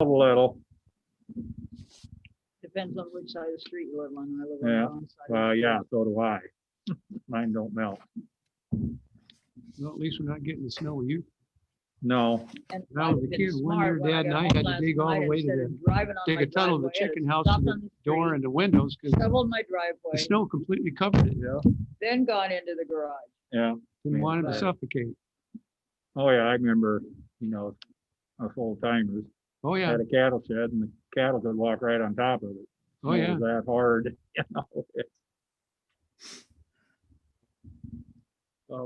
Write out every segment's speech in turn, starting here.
A little, Depends on which side of the street you live on. I live on Yeah. the wrong side. of the yeah, so do I. Mine don't melt. Well, at least we're not getting the snow with you. No, street. And When I was a I've been kid, one smart year when Dad and got I home had to last dig all the night, way to instead of driving on dig my a tunnel to driveway, the I chicken just house stopped and the on the door street, and the windows because shoveled my the driveway, snow completely covered it. yeah, then gone into the garage. yeah. Didn't want it to Right. suffocate. Oh, yeah, I remember, us old timers Oh, yeah. had a cattle shed and the cattle could walk right on top of it. Oh, It yeah. was that hard,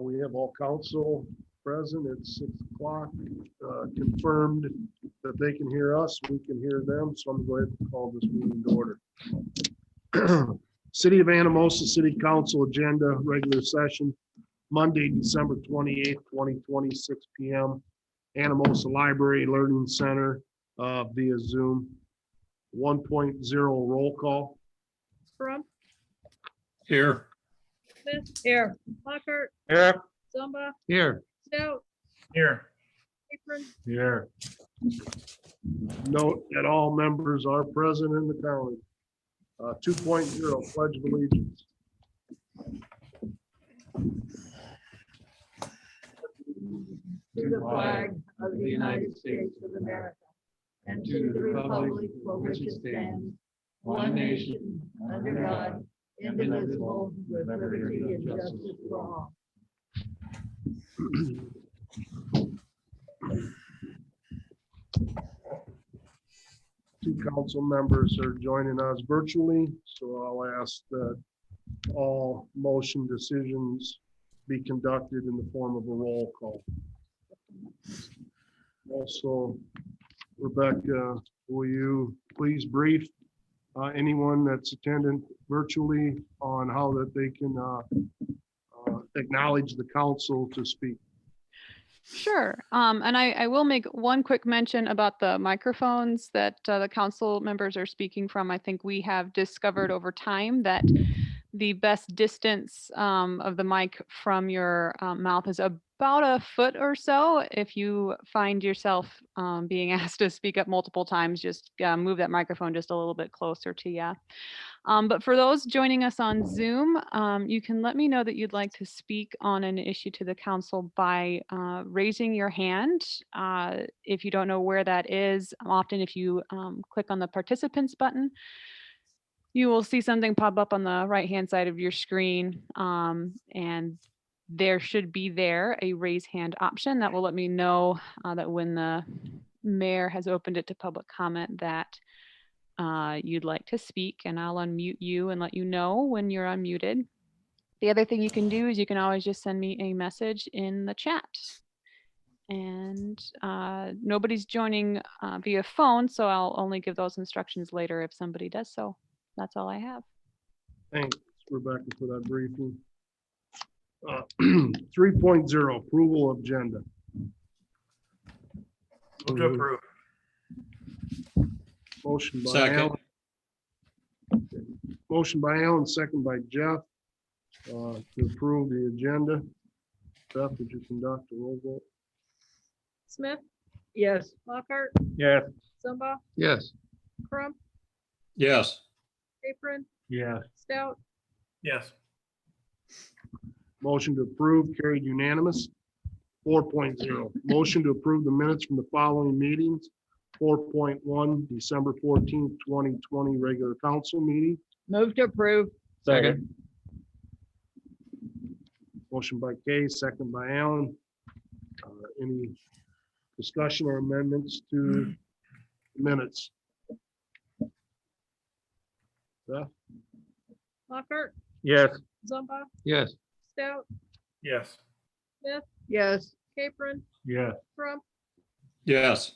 We have all council present at 6 o'clock, confirmed that they can hear us, we can hear them, so I'm going to go ahead and call this meeting to order. City of Anamosa City Council agenda, regular session, Monday, December 28th, 2020, 6 p.m. Anamosa Library Learning Center via Zoom. 1.0 roll call. Crump, Here. Smith, Here, Lockhart, yeah. Zumba, Here. Stout, Here. Apron, Here. Note that all members are present in the county. 2.0 Pledge of Allegiance. to the flag of the United States of America, and to the republic for which it stands, one nation, under God, indivisible, with liberty and justice for all. Two council members are joining us virtually, so I'll ask that all motion decisions be conducted in the form of a roll call. Also, Rebecca, will you please brief anyone that's attending virtually on how that they can acknowledge the council to speak? Sure. And I will make one quick mention about the microphones that the council members are speaking from. I think we have discovered over time that the best distance of the mic from your mouth is about a foot or so. If you find yourself being asked to speak up multiple times, just move that microphone just a little bit closer to you. But for those joining us on Zoom, you can let me know that you'd like to speak on an issue to the council by raising your hand. If you don't know where that is, often if you click on the participants button, you will see something pop up on the right-hand side of your screen. And there should be a raise hand option that will let me know that when the mayor has opened it to public comment that you'd like to speak, and I'll unmute you and let you know when you're unmuted. The other thing you can do is you can always just send me a message in the chat. And nobody's joining via phone, so I'll only give those instructions later if somebody does so. That's all I have. Thanks, Rebecca, for that briefing. 3.0 approval of agenda. Move to approve. Motion by Second. Alan. Motion by Alan, second by Jeff, to approve the agenda. Jeff, would you conduct a roll vote? Smith, Yes, Lockhart, Yes. Zumba, Yes. Crump, Yes. Apron, Yeah. Stout, Yes. Motion to approve carried unanimous. 4.0, motion to approve the minutes from the following meetings. 4.1, December 14th, 2020, regular council meeting. move to approve. Second. Motion by Kay, second by Alan. Any discussion or amendments to minutes? Beth? Lockhart, Yes. Zumba, Yes. Stout, Yes. Smith, Yes, Apron, Yeah. Crump, Yes.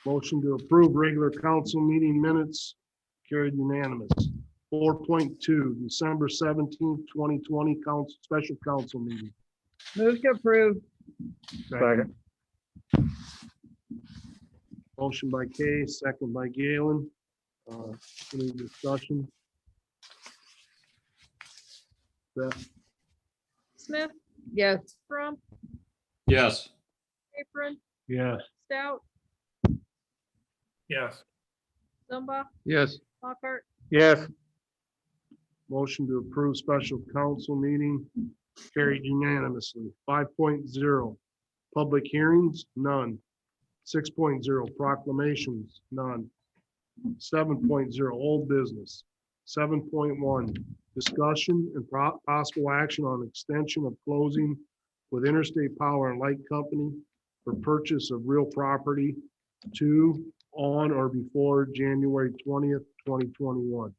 Motion to approve regular council meeting minutes carried unanimous. 4.2, December 17th, 2020, council, special council meeting. move to approve. Second. Motion by Kay, second by Galen. Any discussion? Beth? Smith, Yes, Crump, Yes. Apron, Yes. Stout, Yes. Zumba, Yes. Lockhart, Yes. Motion to approve special council meeting carried unanimously. 5.0, public hearings, none. 6.0, proclamations, none. 7.0, old business. 7.1, discussion and possible action on extension of closing with Interstate Power and Light Company for purchase of real property to, on, or before January 20th, 2021.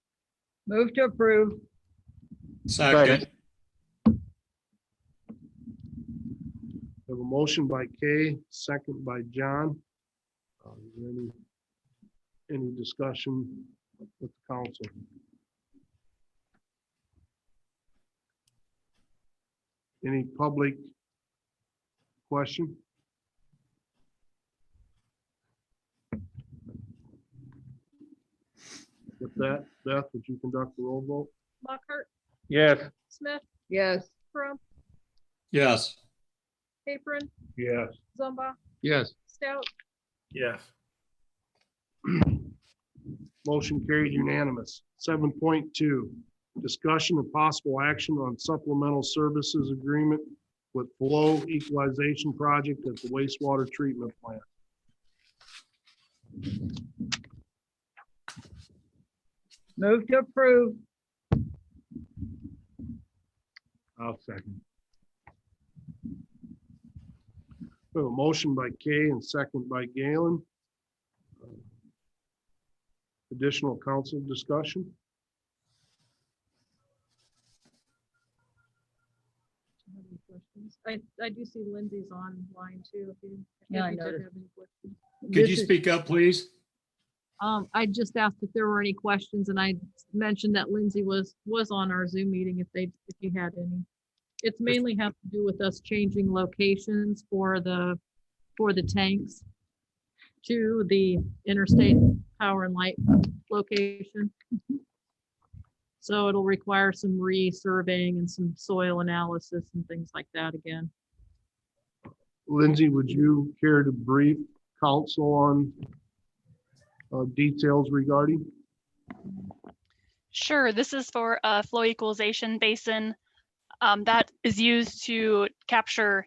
Move to approve. Second. We have a motion by Kay, second by John. Is there any discussion with the council? Any public question? With that, Beth, would you conduct the roll vote? Lockhart, Yes. Smith, Yes. Crump, Yes. Capron, Yes. Zumba, Yes. Stout, Yes. Motion carried unanimous. 7.2, discussion and possible action on supplemental services agreement with flow equalization project at the wastewater treatment plant. Move to approve. I'll second. We have a motion by Kay and second by Galen. Additional council discussion? have any questions? I do see Lindsay's online too, if you. Yeah, I if you did noticed. have any questions. Could you speak up, please? I just asked if there were any questions and I mentioned that Lindsay was on our Zoom meeting if you had any. It's mainly have to do with us changing locations for the tanks to the Interstate Power and Light location. So it'll require some resurveying and some soil analysis and things like that again. Lindsay, would you care to brief council on details regarding? Sure, this is for a flow equalization basin that is used to capture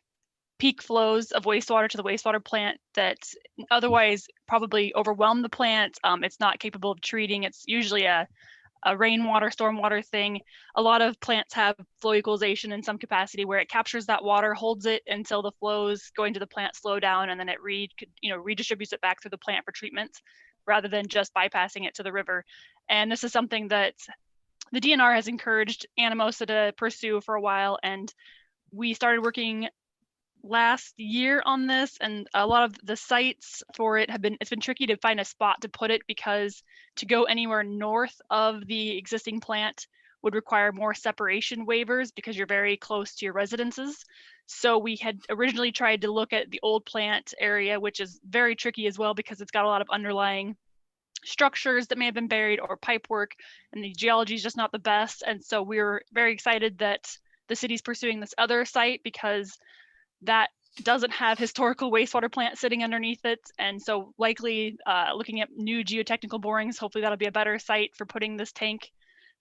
peak flows of wastewater to the wastewater plant that otherwise probably overwhelm the plant. It's not capable of treating. It's usually a rainwater, stormwater thing. A lot of plants have flow equalization in some capacity where it captures that water, holds it until the flows going to the plant slow down, and then it redistributes it back through the plant for treatment, rather than just bypassing it to the river. And this is something that the DNR has encouraged Anamosa to pursue for a while, and we started working last year on this, and a lot of the sites for it it's been tricky to find a spot to put it, because to go anywhere north of the existing plant would require more separation waivers because you're very close to your residences. So we had originally tried to look at the old plant area, which is very tricky as well because it's got a lot of underlying structures that may have been buried or pipe work, and the geology is just not the best. And so we're very excited that the city's pursuing this other site because that doesn't have historical wastewater plant sitting underneath it. And so likely looking at new geotechnical borings, hopefully that'll be a better site for putting this tank.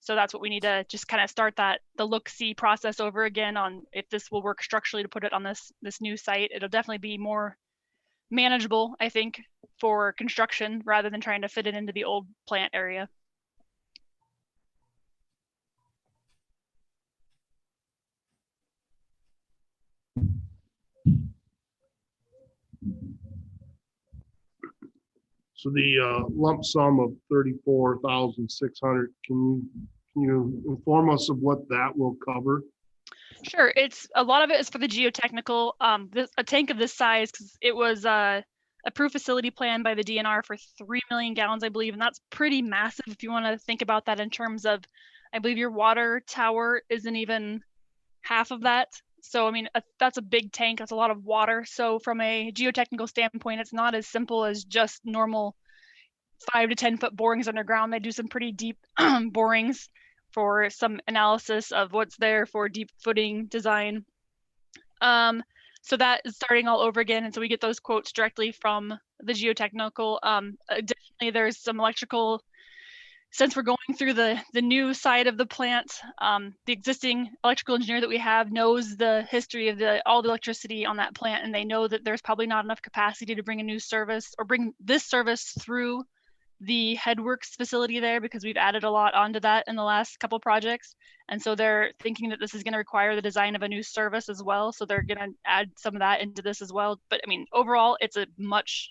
So that's what we need to just kind of start the look-see process over again on if this will work structurally to put it on this new site. It'll definitely be more manageable, I think, for construction rather than trying to fit it into the old plant area. So the lump sum of 34,600, can you inform us of what that will cover? Sure, a lot of it is for the geotechnical. A tank of this size, because it was a approved facility plan by the DNR for 3 million gallons, I believe, and that's pretty massive if you want to think about that in terms of, I believe your water tower isn't even half of that. So I mean, that's a big tank. That's a lot of water. So from a geotechnical standpoint, it's not as simple as just normal 5 to 10 foot borings underground. They do some pretty deep borings for some analysis of what's there for deep footing design. So that is starting all over again. And so we get those quotes directly from the geotechnical. Additionally, there's some electrical, since we're going through the new side of the plant, the existing electrical engineer that we have knows the history of all the electricity on that plant, and they know that there's probably not enough capacity to bring a new service or bring this service through the headworks facility there, because we've added a lot onto that in the last couple projects. And so they're thinking that this is going to require the design of a new service as well. So they're going to add some of that into this as well. But I mean, overall, it's a much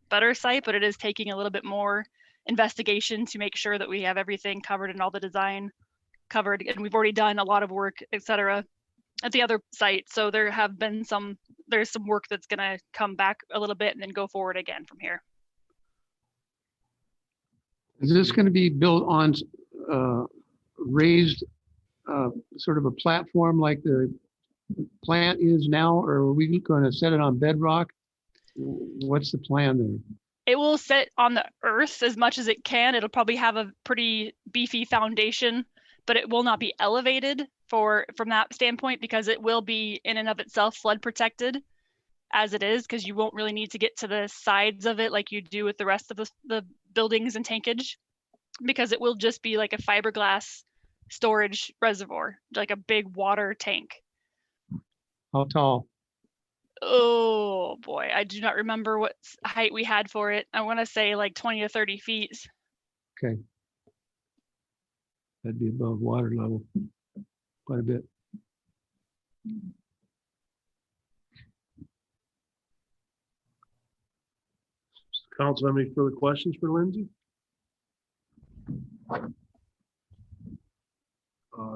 better site, but it is taking a little bit more investigation to make sure that we have everything covered and all the design covered. And we've already done a lot of work, et cetera, at the other site. So there's some work that's going to come back a little bit and then go forward again from here. Is this going to be built on raised sort of a platform like the plant is now, or are we going to set it on bedrock? What's the plan there? It will sit on the earth as much as it can. It'll probably have a pretty beefy foundation, but it will not be elevated from that standpoint, because it will be in and of itself flood protected as it is, because you won't really need to get to the sides of it like you do with the rest of the buildings and tankage, because it will just be like a fiberglass storage reservoir, like a big water tank. How tall? Oh boy, I do not remember what height we had for it. I want to say like 20 to 30 feet. Okay. That'd be above water level quite a bit. Council, have any further questions for Lindsay?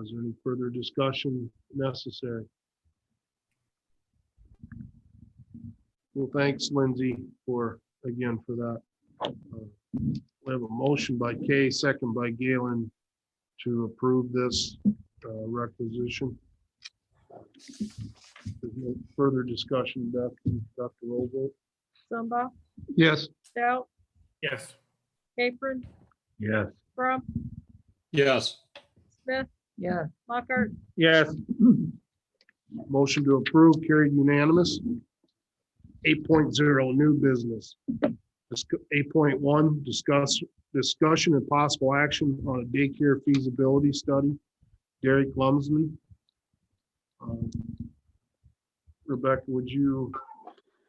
Is there any further discussion necessary? Well, thanks, Lindsay, for that. We have a motion by Kay, second by Galen, to approve this requisition. There's no further discussion, Dr. Roll vote. Zumba, Yes. Stout, Yes. Capron, Yes. Crump, Yes. Smith, Yeah. Mockart, Yes. Motion to approve carried unanimous. 8.0 new business. 8.1 discussion and possible action on a daycare feasibility study. Derek Lumsden. Rebecca, would you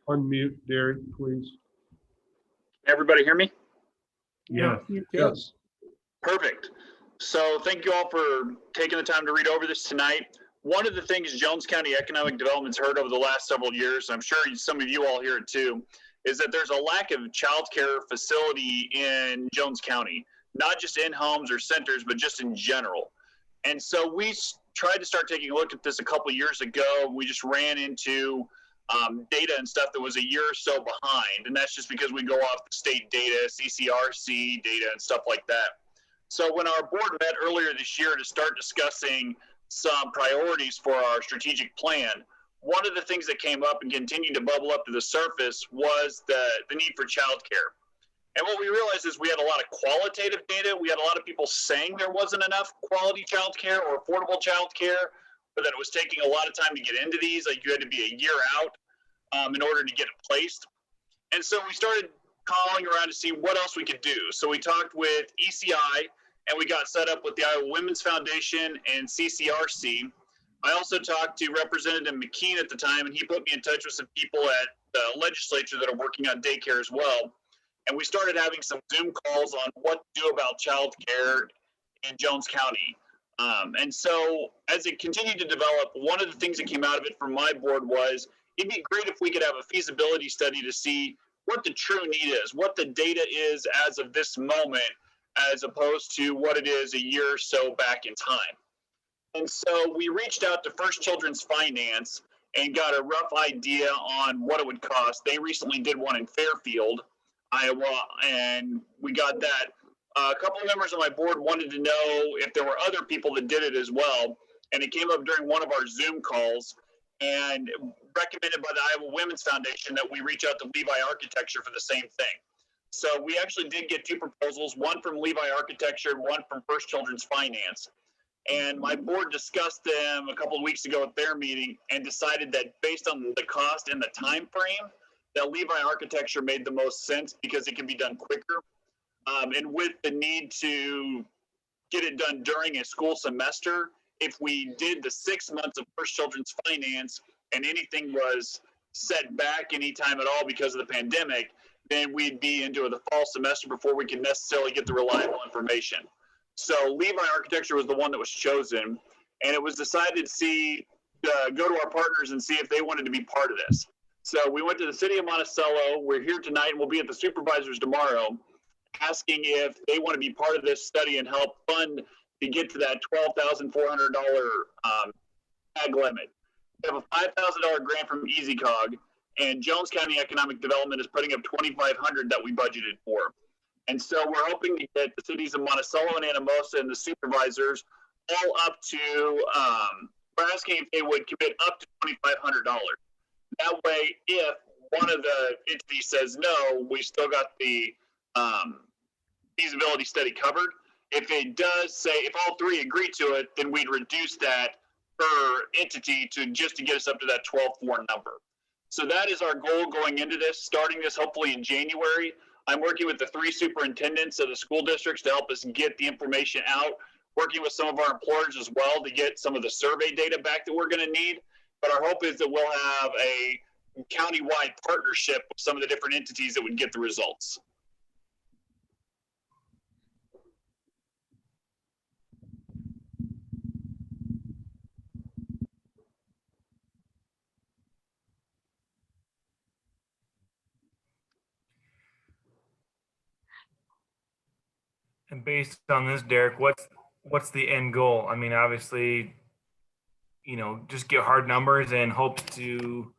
unmute Derek, please? Everybody hear me? Yeah. Yes. Perfect. So thank you all for taking the time to read over this tonight. One of the things Jones County Economic Development's heard over the last several years, I'm sure some of you all hear it too, is that there's a lack of childcare facility in Jones County, not just in homes or centers, but just in general. And so we tried to start taking a look at this a couple years ago. We just ran into data and stuff that was a year or so behind. And that's just because we go off the state data, CCRC data and stuff like that. So when our board met earlier this year to start discussing some priorities for our strategic plan, one of the things that came up and continued to bubble up to the surface was the need for childcare. And what we realized is we had a lot of qualitative data. We had a lot of people saying there wasn't enough quality childcare or affordable childcare, but that it was taking a lot of time to get into these. Like you had to be a year out in order to get it placed. And so we started calling around to see what else we could do. So we talked with ECI, and we got set up with the Iowa Women's Foundation and CCRC. I also talked to Representative McKean at the time, and he put me in touch with some people at the legislature that are working on daycare as well. And we started having some Zoom calls on what to do about childcare in Jones County. And so as it continued to develop, one of the things that came out of it from my board was it'd be great if we could have a feasibility study to see what the true need is, what the data is as of this moment, as opposed to what it is a year or so back in time. And so we reached out to First Children's Finance and got a rough idea on what it would cost. They recently did one in Fairfield, Iowa, and we got that. A couple of members of my board wanted to know if there were other people that did it as well. And it came up during one of our Zoom calls and recommended by the Iowa Women's Foundation that we reach out to Levi Architecture for the same thing. So we actually did get two proposals, one from Levi Architecture, one from First Children's Finance. And my board discussed them a couple of weeks ago at their meeting and decided that based on the cost and the time frame, that Levi Architecture made the most sense because it can be done quicker. And with the need to get it done during a school semester, if we did the 6 months of First Children's Finance and anything was set back anytime at all because of the pandemic, then we'd be into the fall semester before we can necessarily get the reliable information. So Levi Architecture was the one that was chosen, and it was decided to go to our partners and see if they wanted to be part of this. So we went to the city of Monticello. We're here tonight, and we'll be at the supervisors tomorrow, asking if they want to be part of this study and help fund to get to that $12,400 tag limit. We have a $5,000 grant from EasyCog, and Jones County Economic Development is putting up $2,500 that we budgeted for. And so we're hoping to get the cities of Monticello and Anamosa and the supervisors all up to, we're asking if they would commit up to $2,500. That way, if one of the entities says no, we still got the feasibility study covered. If it does say, if all three agree to it, then we'd reduce that per entity to get us up to that 12.4 number. So that is our goal going into this, starting this hopefully in January. I'm working with the 3 superintendents of the school districts to help us get the information out, working with some of our employers as well to get some of the survey data back that we're going to need. But our hope is that we'll have a county-wide partnership with some of the different entities that would get the results. And based on this, Derek, what's the end goal? I mean, obviously, just get hard numbers and hope to,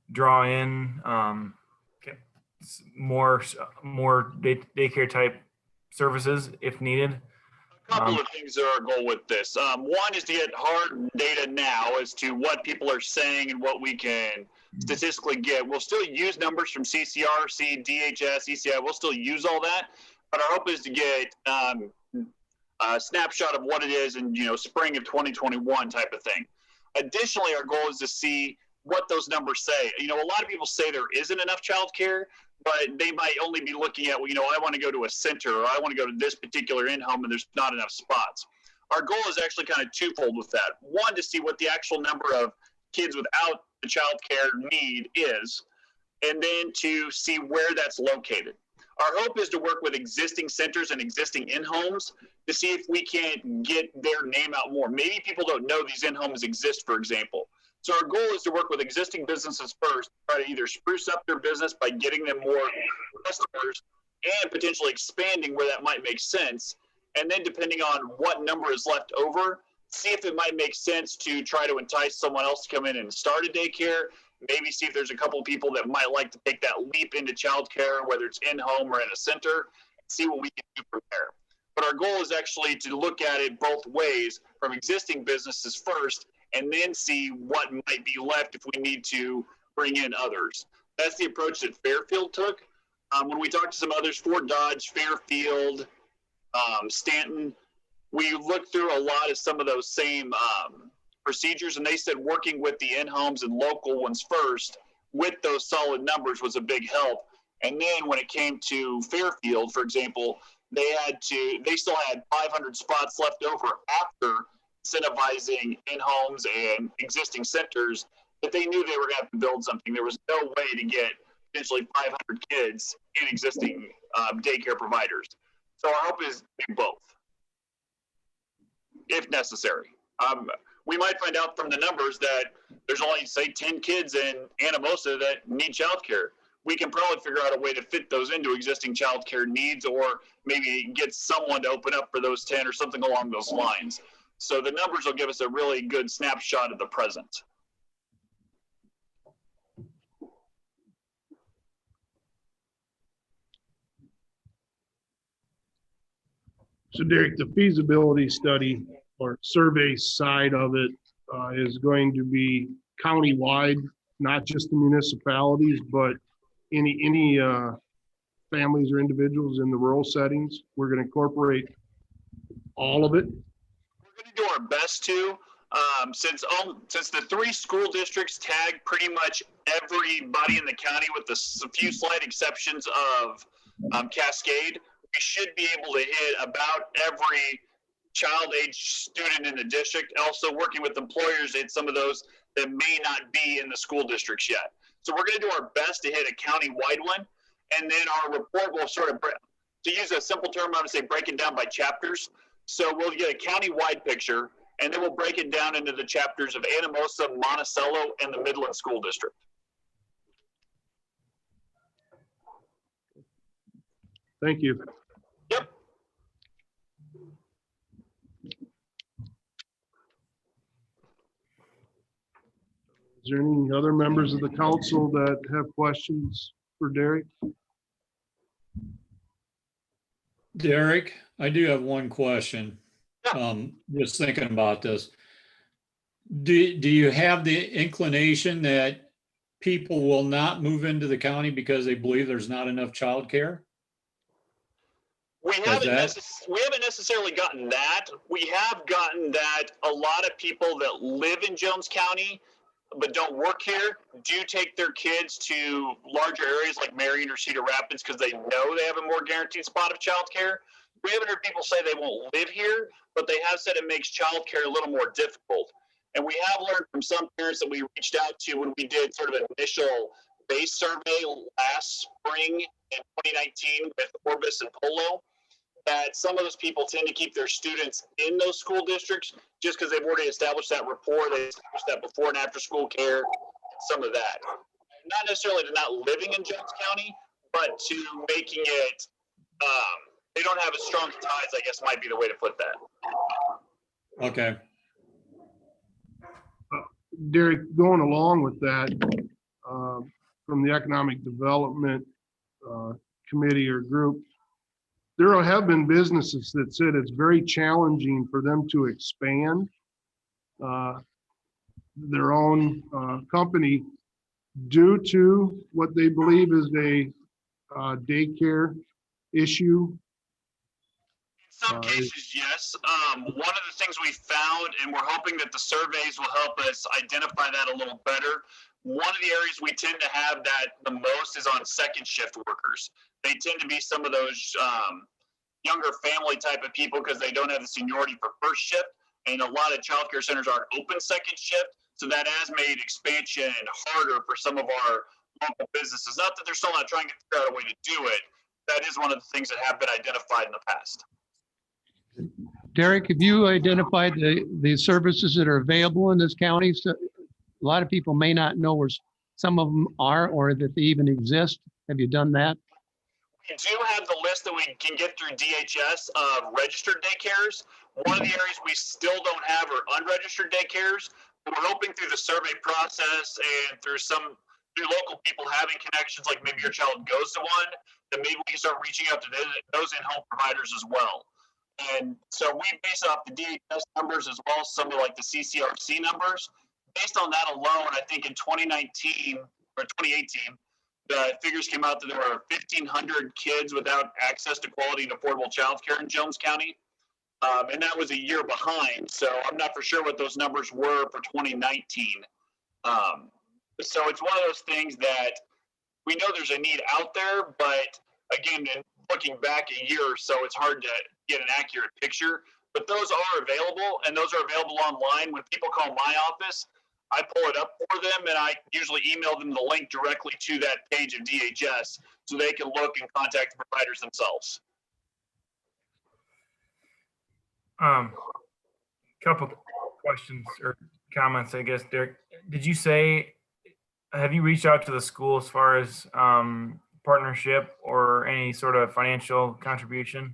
draw in more daycare type services if needed. A couple of things are our goal with this. One is to get hard data now as to what people are saying and what we can statistically get. We'll still use numbers from CCRC, DHS, ECI. We'll still use all that. But our hope is to get a snapshot of what it is in spring of 2021 type of thing. Additionally, our goal is to see what those numbers say. A lot of people say there isn't enough childcare, but they might only be looking at, I want to go to a center, or I want to go to this particular in-home and there's not enough spots. Our goal is actually kind of twofold with that. One, to see what the actual number of kids without the childcare need is, and then to see where that's located. Our hope is to work with existing centers and existing in-homes to see if we can get their name out more. Maybe people don't know these in-homes exist, for example. So our goal is to work with existing businesses first, try to either spruce up their business by getting them more customers and potentially expanding where that might make sense. And then depending on what number is left over, see if it might make sense to try to entice someone else to come in and start a daycare. Maybe see if there's a couple of people that might like to take that leap into childcare, whether it's in-home or in a center, see what we can do from there. But our goal is actually to look at it both ways, from existing businesses first, and then see what might be left if we need to bring in others. That's the approach that Fairfield took. When we talked to some others, Fort Dodge, Fairfield, Stanton, we looked through a lot of some of those same procedures, and they said working with the in-homes and local ones first with those solid numbers was a big help. And then when it came to Fairfield, for example, they still had 500 spots left over after incentivizing in-homes and existing centers, that they knew they were going to have to build something. There was no way to get potentially 500 kids in existing daycare providers. So our hope is to do both, if necessary. We might find out from the numbers that there's only, say, 10 kids in Anamosa that need childcare. We can probably figure out a way to fit those into existing childcare needs, or maybe get someone to open up for those 10 or something along those lines. So the numbers will give us a really good snapshot of the present. So Derek, the feasibility study or survey side of it is going to be countywide, not just the municipalities, but any families or individuals in the rural settings. We're going to incorporate all of it. do our best to, since the 3 school districts tag pretty much everybody in the county with a few slight exceptions of Cascade, we should be able to hit about every child age student in the district. Also working with employers in some of those that may not be in the school districts yet. So we're going to do our best to hit a county-wide one, and then our report will sort of, to use a simple term, I would say break it down by chapters. So we'll get a county-wide picture, and then we'll break it down into the chapters of Anamosa, Monticello, and the Midland School District. Thank you. Yep. Is there any other members of the council that have questions for Derek? Derek, I do have one question. Just thinking about this. Do you have the inclination that people will not move into the county because they believe there's not enough childcare? We haven't necessarily gotten that. We have gotten that a lot of people that live in Jones County but don't work here do take their kids to larger areas like Marion or Cedar Rapids because they know they have a more guaranteed spot of childcare. We haven't heard people say they won't live here, but they have said it makes childcare a little more difficult. And we have learned from some parents that we reached out to when we did sort of an initial base survey last spring in 2019 with Orbis and Polo, that some of those people tend to keep their students in those school districts just because they've already established that rapport. They established that before and after school care, some of that. Not necessarily to not living in Jones County, but to making it, they don't have as strong ties, I guess might be the way to put that. Okay. Derek, going along with that, from the Economic Development Committee or group, there have been businesses that said it's very challenging for them to expand their own company due to what they believe is a daycare issue. In some cases, yes. One of the things we found, and we're hoping that the surveys will help us identify that a little better. One of the areas we tend to have that the most is on second shift workers. They tend to be some of those younger family type of people because they don't have the seniority for first shift. And a lot of childcare centers aren't open second shift. So that has made expansion harder for some of our local businesses. Not that they're still not trying to figure out a way to do it. That is one of the things that have been identified in the past. Derek, have you identified the services that are available in this county? So a lot of people may not know where some of them are or that they even exist. Have you done that? We do have the list that we can get through DHS of registered daycares. One of the areas we still don't have are unregistered daycares. We're hoping through the survey process and through local people having connections, like maybe your child goes to one, that maybe we can start reaching out to those in-home providers as well. And so we base off the DHS numbers as well as some of like the CCRC numbers. Based on that alone, I think in 2019 or 2018, the figures came out that there were 1,500 kids without access to quality and affordable childcare in Jones County. And that was a year behind. So I'm not for sure what those numbers were for 2019. So it's one of those things that we know there's a need out there, but again, looking back a year or so, it's hard to get an accurate picture. But those are available, and those are available online. When people call my office, I pull it up for them, and I usually email them the link directly to that page of DHS so they can look and contact the providers themselves. Couple questions or comments, I guess, Derek. Did you say, have you reached out to the school as far as partnership or any sort of financial contribution?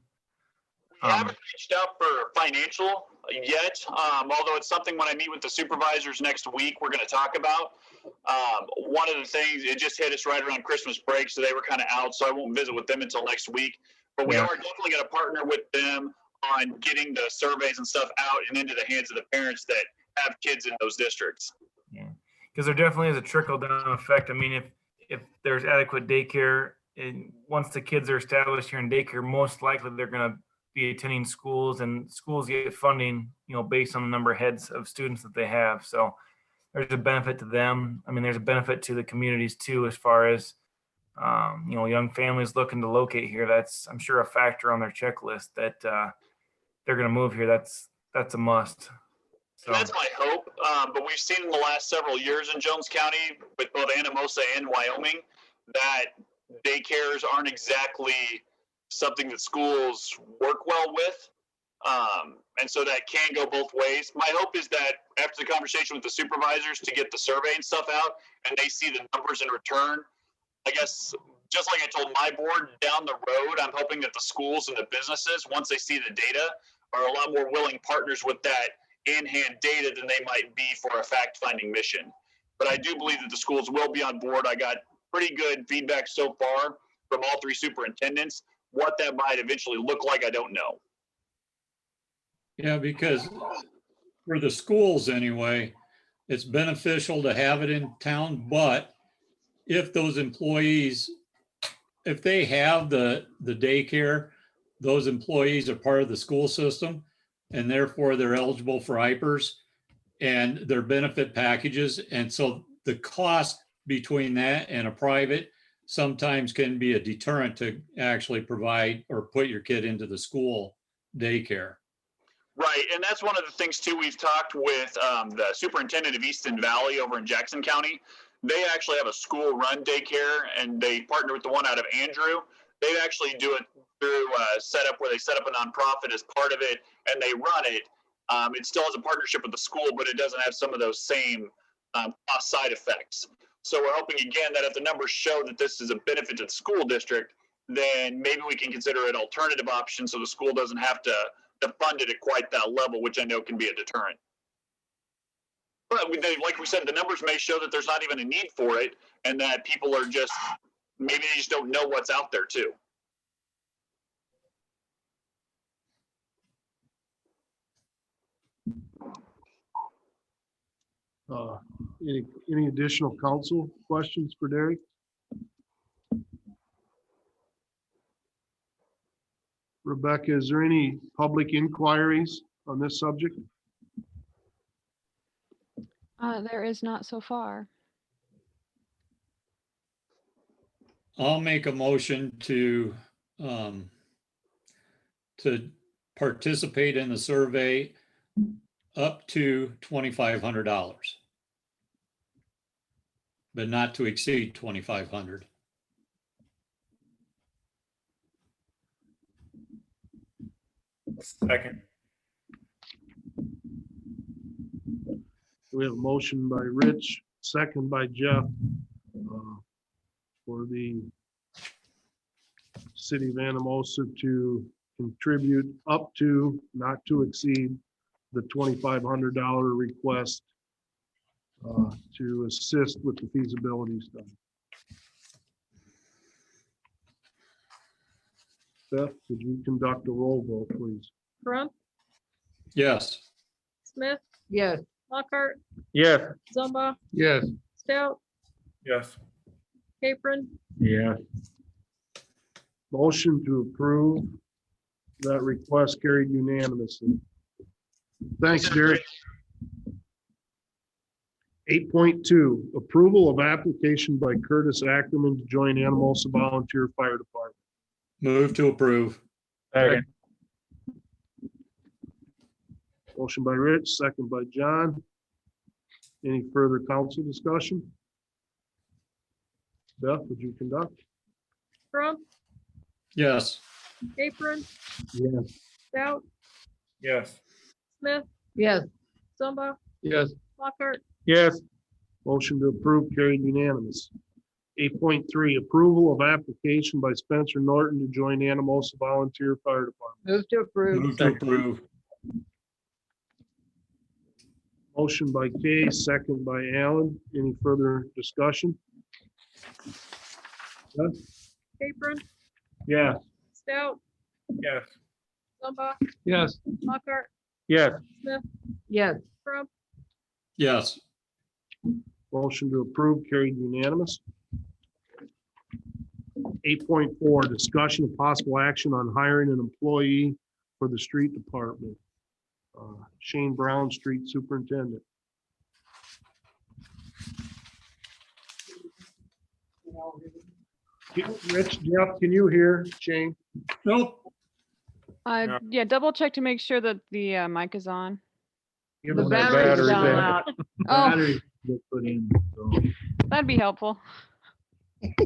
We haven't reached out for financial yet, although it's something when I meet with the supervisors next week, we're going to talk about. One of the things, it just hit us right around Christmas break, so they were kind of out, so I won't visit with them until next week. But we are definitely going to partner with them on getting the surveys and stuff out and into the hands of the parents that have kids in those districts. Yeah, because there definitely is a trickle-down effect. I mean, if there's adequate daycare, and once the kids are established here in daycare, most likely they're going to be attending schools, and schools get funding, based on the number of heads of students that they have. So there's a benefit to them. I mean, there's a benefit to the communities too, as far as, young families looking to locate here. That's, I'm sure, a factor on their checklist that they're going to move here. That's a must. So That's my hope. But we've seen in the last several years in Jones County, with both Anamosa and Wyoming, that daycares aren't exactly something that schools work well with. And so that can go both ways. My hope is that after the conversation with the supervisors to get the survey and stuff out and they see the numbers in return, I guess, just like I told my board down the road, I'm hoping that the schools and the businesses, once they see the data, are a lot more willing partners with that in-hand data than they might be for a fact-finding mission. But I do believe that the schools will be on board. I got pretty good feedback so far from all three superintendents. What that might eventually look like, I don't know. Yeah, because for the schools anyway, it's beneficial to have it in town, but if those employees, if they have the daycare, those employees are part of the school system and therefore they're eligible for IPERS and their benefit packages. And so the cost between that and a private sometimes can be a deterrent to actually provide or put your kid into the school daycare. Right, and that's one of the things too. We've talked with the superintendent of Easton Valley over in Jackson County. They actually have a school-run daycare, and they partner with the one out of Andrew. They actually do it through a setup where they set up a nonprofit as part of it, and they run it. It still has a partnership with the school, but it doesn't have some of those same cost side effects. So we're hoping again that if the numbers show that this is a benefit to the school district, then maybe we can consider an alternative option so the school doesn't have to fund it at quite that level, which I know can be a deterrent. But like we said, the numbers may show that there's not even a need for it and that people are just, maybe they just don't know what's out there too. Any additional council questions for Derek? Rebecca, is there any public inquiries on this subject? There is not so far. I'll make a motion to participate in the survey up to $2,500, but not to exceed 2,500. second. We have a motion by Rich, second by Jeff, for the city of Anamosa to contribute up to, not to exceed, the $2,500 request to assist with the feasibility study. Beth, could you conduct a roll call, please? Crump, Yes. Smith, Yes. Lockhart, Yes. Zumba, Yes. Stout, Yes. Capron, Yeah. Motion to approve that request carried unanimously. Thanks, Derek. 8.2, approval of application by Curtis Ackerman to join Anamosa Volunteer Fire Department. Move to approve. Second. Motion by Rich, second by John. Any further council discussion? Beth, would you conduct? Crump, Yes. Capron, Yes. Stout, Yes. Smith, Yes. Zumba, Yes. Lockhart, Yes. Motion to approve carried unanimous. 8.3, approval of application by Spencer Norton to join Anamosa Volunteer Fire Department. Move to approve. Move to approve. Motion by Kay, second by Alan. Any further discussion? Capron, Yeah. Stout, Yes. Zumba, Yes. Lockhart, Yes. Smith, Yes. Crump, Yes. Motion to approve carried unanimous. 8.4, discussion of possible action on hiring an employee for the street department. Shane Brown, street superintendent. Rich, Jeff, can you hear Shane? Nope. Yeah, double check to make sure that the mic is on. Give The us that battery's battery down back. out. Oh, Battery was put in, so. that'd be helpful. There's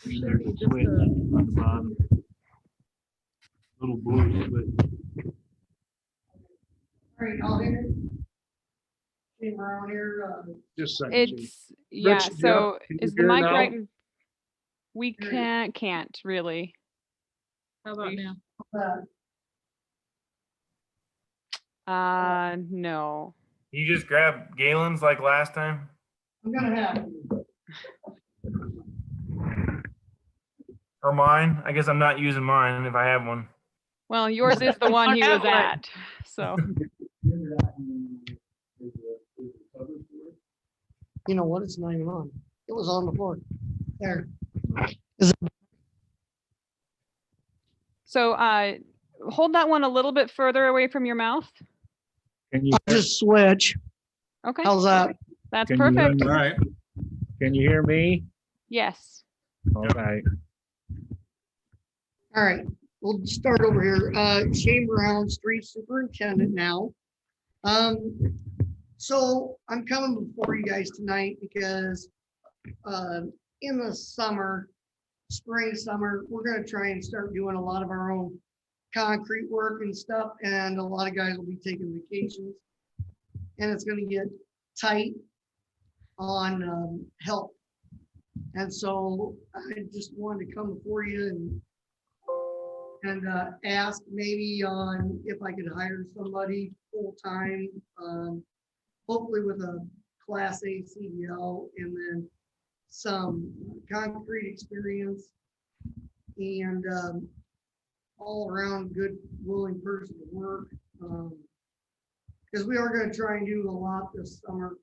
a switch on the bottom. Little blue switch. All right, I'll hear it. Came around here, Just a second. Shane. It's, yeah, Jeff, so can you is the hear mic now? right? We can't really. How about now? No. You just grab Galen's like last time? I'm gonna have to. Or mine? I guess I'm not using mine if I have one. Well, yours is the one he was at, so. You know what? It's not even on. It was on before. There. So, hold that one a little bit further away from your mouth. Can you, I'll just switch. Okay, How's that? that's can you hear perfect. me? All right. Can you hear me? Yes. All right. All right, we'll start over here. Shane Brown, street superintendent now. So I'm coming before you guys tonight because in the summer, spring, summer, we're gonna try and start doing a lot of our own concrete work and stuff, and a lot of guys will be taking vacations. And it's gonna get tight on help. And so I just wanted to come before you and ask maybe on if I could hire somebody full-time, hopefully with a Class A CDL and then some concrete experience and all around good, willing person to work. Because we are going to try and do a lot this summer.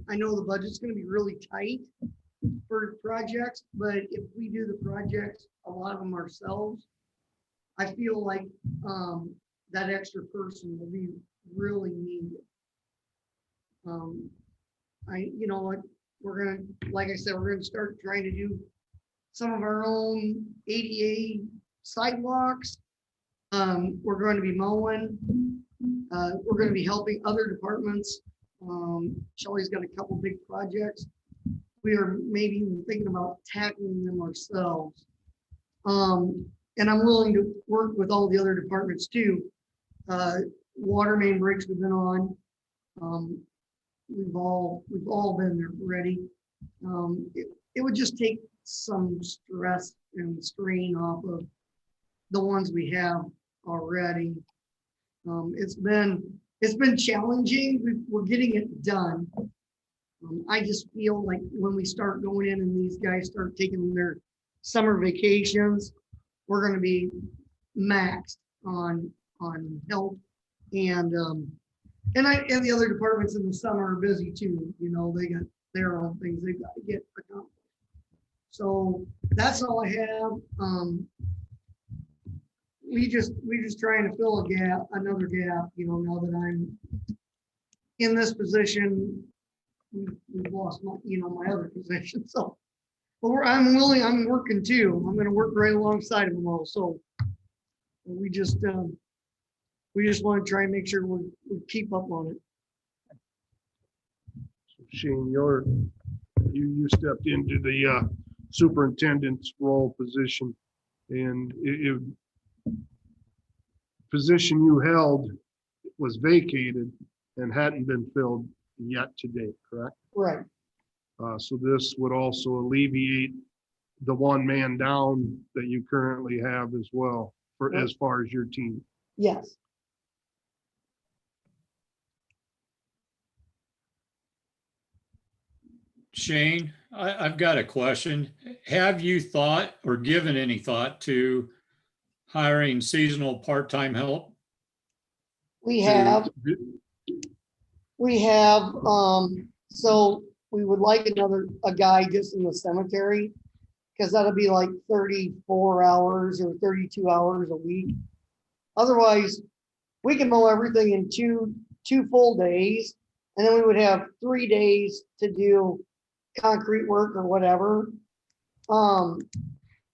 I know the budget's going to be really tight for projects, but if we do the projects, a lot of them ourselves, I feel like that extra person will be really needed. You know what, we're gonna, like I said, we're gonna start trying to do some of our own ADA sidewalks. We're going to be mowing. We're going to be helping other departments. Shelley's got a couple big projects. We are maybe even thinking about tackling them ourselves. And I'm willing to work with all the other departments too. Water main breaks we've been on. We've all been there already. It would just take some stress and strain off of the ones we have already. It's been challenging. We're getting it done. I just feel like when we start going in and these guys start taking their summer vacations, we're going to be maxed on help, and the other departments in the summer are busy too. You know, they got their own things they've got to get accomplished. So that's all I have. We just trying to fill a gap, another gap. You know, now that I'm in this position, we've lost my other position. So. But I'm working too. I'm going to work right alongside of them all. So we just want to try and make sure we keep up on it. Shane, you stepped into the superintendent's role position, and position you held was vacated and hadn't been filled yet to date, correct? Right. So this would also alleviate the one man down that you currently have as well, for as far as your team. Yes. Shane, I've got a question. Have you thought or given any thought to hiring seasonal part-time help? We have, so we would like a guy just in the cemetery. because that'll be like 34 hours or 32 hours a week. Otherwise, we can mow everything in two full days, and then we would have 3 days to do concrete work or whatever.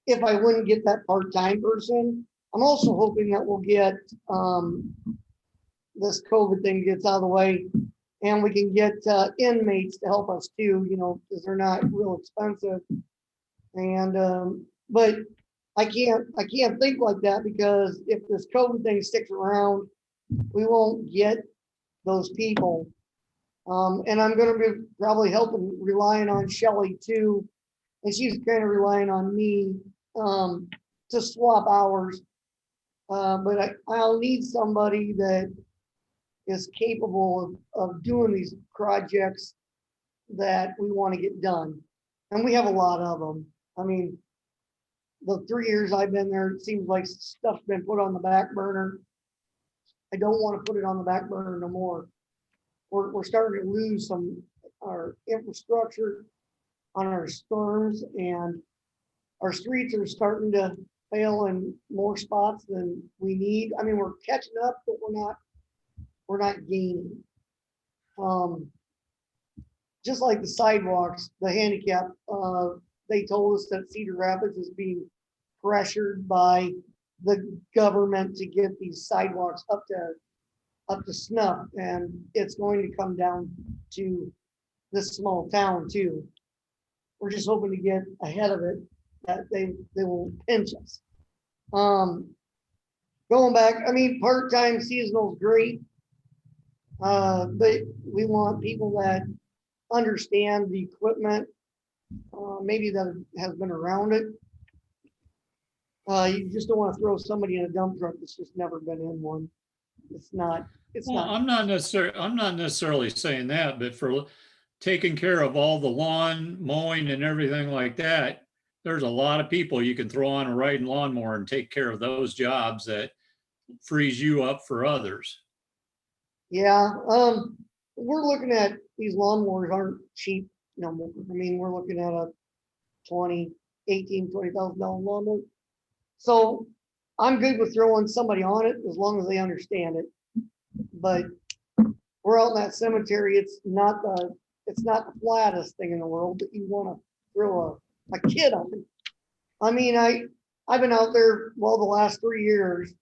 If I wouldn't get that part-time person, I'm also hoping that we'll get this COVID thing gets out of the way, and we can get inmates to help us too, you know, because they're not real expensive. And but I can't think like that, because if this COVID thing sticks around, we won't get those people. And I'm gonna be probably relying on Shelley too, and she's kind of relying on me to swap hours. But I'll need somebody that is capable of doing these projects that we want to get done. And we have a lot of them. I mean, the 3 years I've been there, it seems like stuff's been put on the back burner. I don't want to put it on the back burner no more. We're starting to lose our infrastructure on our storms, and our streets are starting to fail in more spots than we need. I mean, we're catching up, but we're not gaining. Just like the sidewalks, the handicap, they told us that Cedar Rapids is being pressured by the government to get these sidewalks up to snuff, and it's going to come down to this small town too. We're just hoping to get ahead of it, that they will pinch us. Going back, I mean, part-time seasonal is great, but we want people that understand the equipment, maybe that has been around it. You just don't want to throw somebody in a dump truck that's just never been in one. It's not. Well, I'm not necessarily saying that, but for taking care of all the lawn mowing and everything like that, there's a lot of people you can throw on a riding lawnmower and take care of those jobs that frees you up for others. Yeah, we're looking at, these lawnmowers aren't cheap no more. I mean, we're looking at a $20,000 lawnmower. So I'm good with throwing somebody on it as long as they understand it. But we're out in that cemetery. It's not the flattest thing in the world that you want to throw a kid on. I mean, I've been out there, well, the last 3 years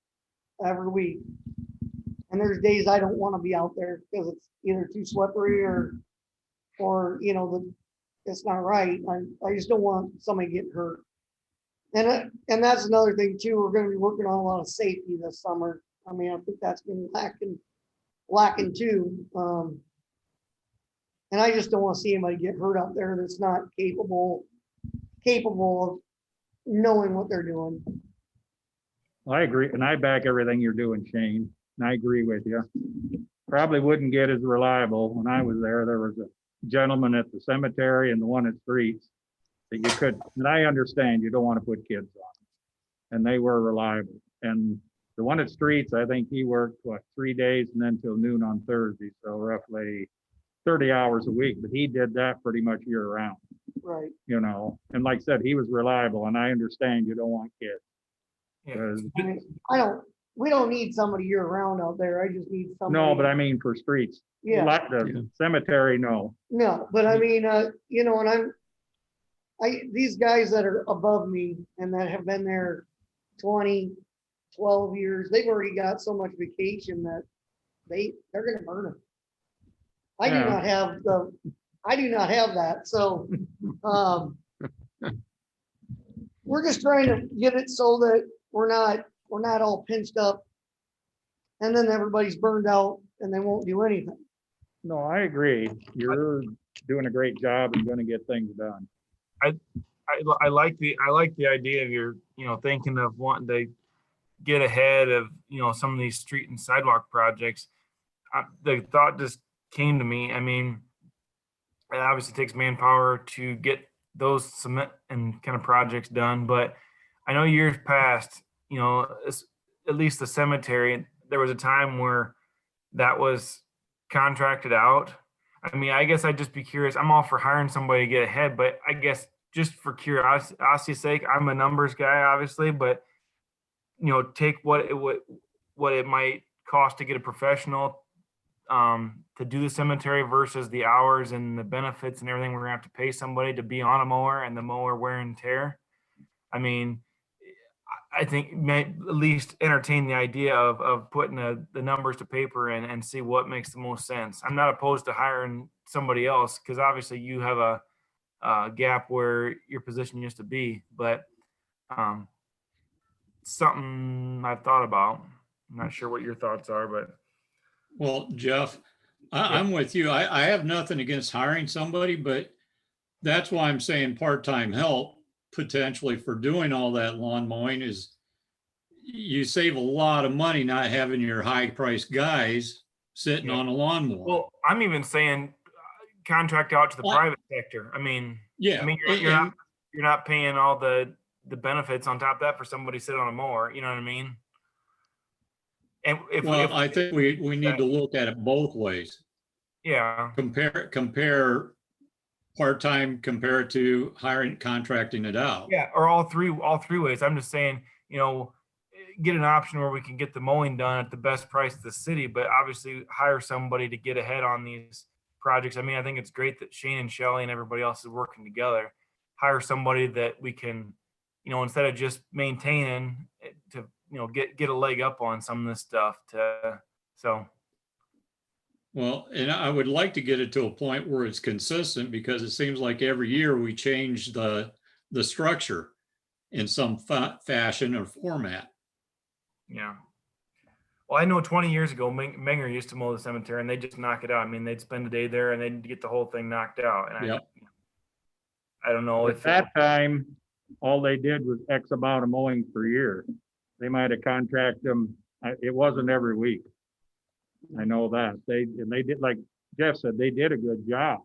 every week. And there's days I don't want to be out there because it's either too slippery or you know, it's not right. I just don't want somebody getting hurt. And that's another thing too. We're going to be working on a lot of safety this summer. I mean, I think that's been lacking too. And I just don't want to see anybody get hurt out there that's not capable of knowing what they're doing. I agree, and I back everything you're doing, Shane, and I agree with you. Probably wouldn't get as reliable. When I was there was a gentleman at the cemetery and the one at streets that you could, and I understand you don't want to put kids on, and they were reliable. And the one at streets, I think he worked, 3 days and then till noon on Thursday, so roughly 30 hours a week, but he did that pretty much year round. Right. You know, and like I said, he was reliable, and I understand you don't want kids. Yeah. 'Cause- I mean, we don't need somebody year round out there. I just need somebody. No, but I mean for streets. Yeah. Like the cemetery, no. No, but I mean, you know, and these guys that are above me and that have been there 20, 12 years, they've already got so much vacation that they're gonna burn it. I Yeah. do not have that. So we're just trying to get it so that we're not all pinched up and then everybody's burned out and they won't do anything. No, I agree. You're doing a great job and gonna get things done. I like the idea of your, thinking of wanting to get ahead of, some of these street and sidewalk projects. The thought just came to me. I mean, it obviously takes manpower to get those cement and kind of projects done, but I know years past, at least the cemetery, there was a time where that was contracted out. I mean, I guess I'd just be curious. I'm all for hiring somebody to get ahead, but I guess just for curiosity's sake, I'm a numbers guy, obviously, but take what it might cost to get a professional to do the cemetery versus the hours and the benefits and everything we're gonna have to pay somebody to be on a mower and the mower wear and tear. I mean, I think at least entertain the idea of putting the numbers to paper and see what makes the most sense. I'm not opposed to hiring somebody else because obviously you have a gap where your position used to be, but something I've thought about. I'm not sure what your thoughts are, but Well, Jeff, I'm with you. I have nothing against hiring somebody, but that's why I'm saying part-time help potentially for doing all that lawn mowing is you save a lot of money not having your high-priced guys sitting Yeah. on a lawnmower. well, I'm even saying contract out to the Well, private sector. I mean, Yeah, you're not paying all the benefits on top of that for somebody sitting on a mower. You know what I mean? And well, I think we need to look at it both ways. yeah, Compare part-time, compare it to hiring, contracting it out. yeah, or all three ways. I'm just saying, get an option where we can get the mowing done at the best price to the city, but obviously hire somebody to get ahead on these projects. I mean, I think it's great that Shane and Shelley and everybody else is working together. Hire somebody that we can, instead of just maintaining to, get a leg up on some of this stuff so. Well, and I would like to get it to a point where it's consistent because it seems like every year we change the structure in some fashion or format. Yeah. Well, I know 20 years ago, Menger used to mow the cemetery and they just knock it out. I mean, they'd spend a day there and they'd get the whole thing knocked out. And Yep. I don't know At that time, all they did was X amount of mowing per year. They might have contracted them. It wasn't every week. I know that. They did, like Jeff said, they did a good job.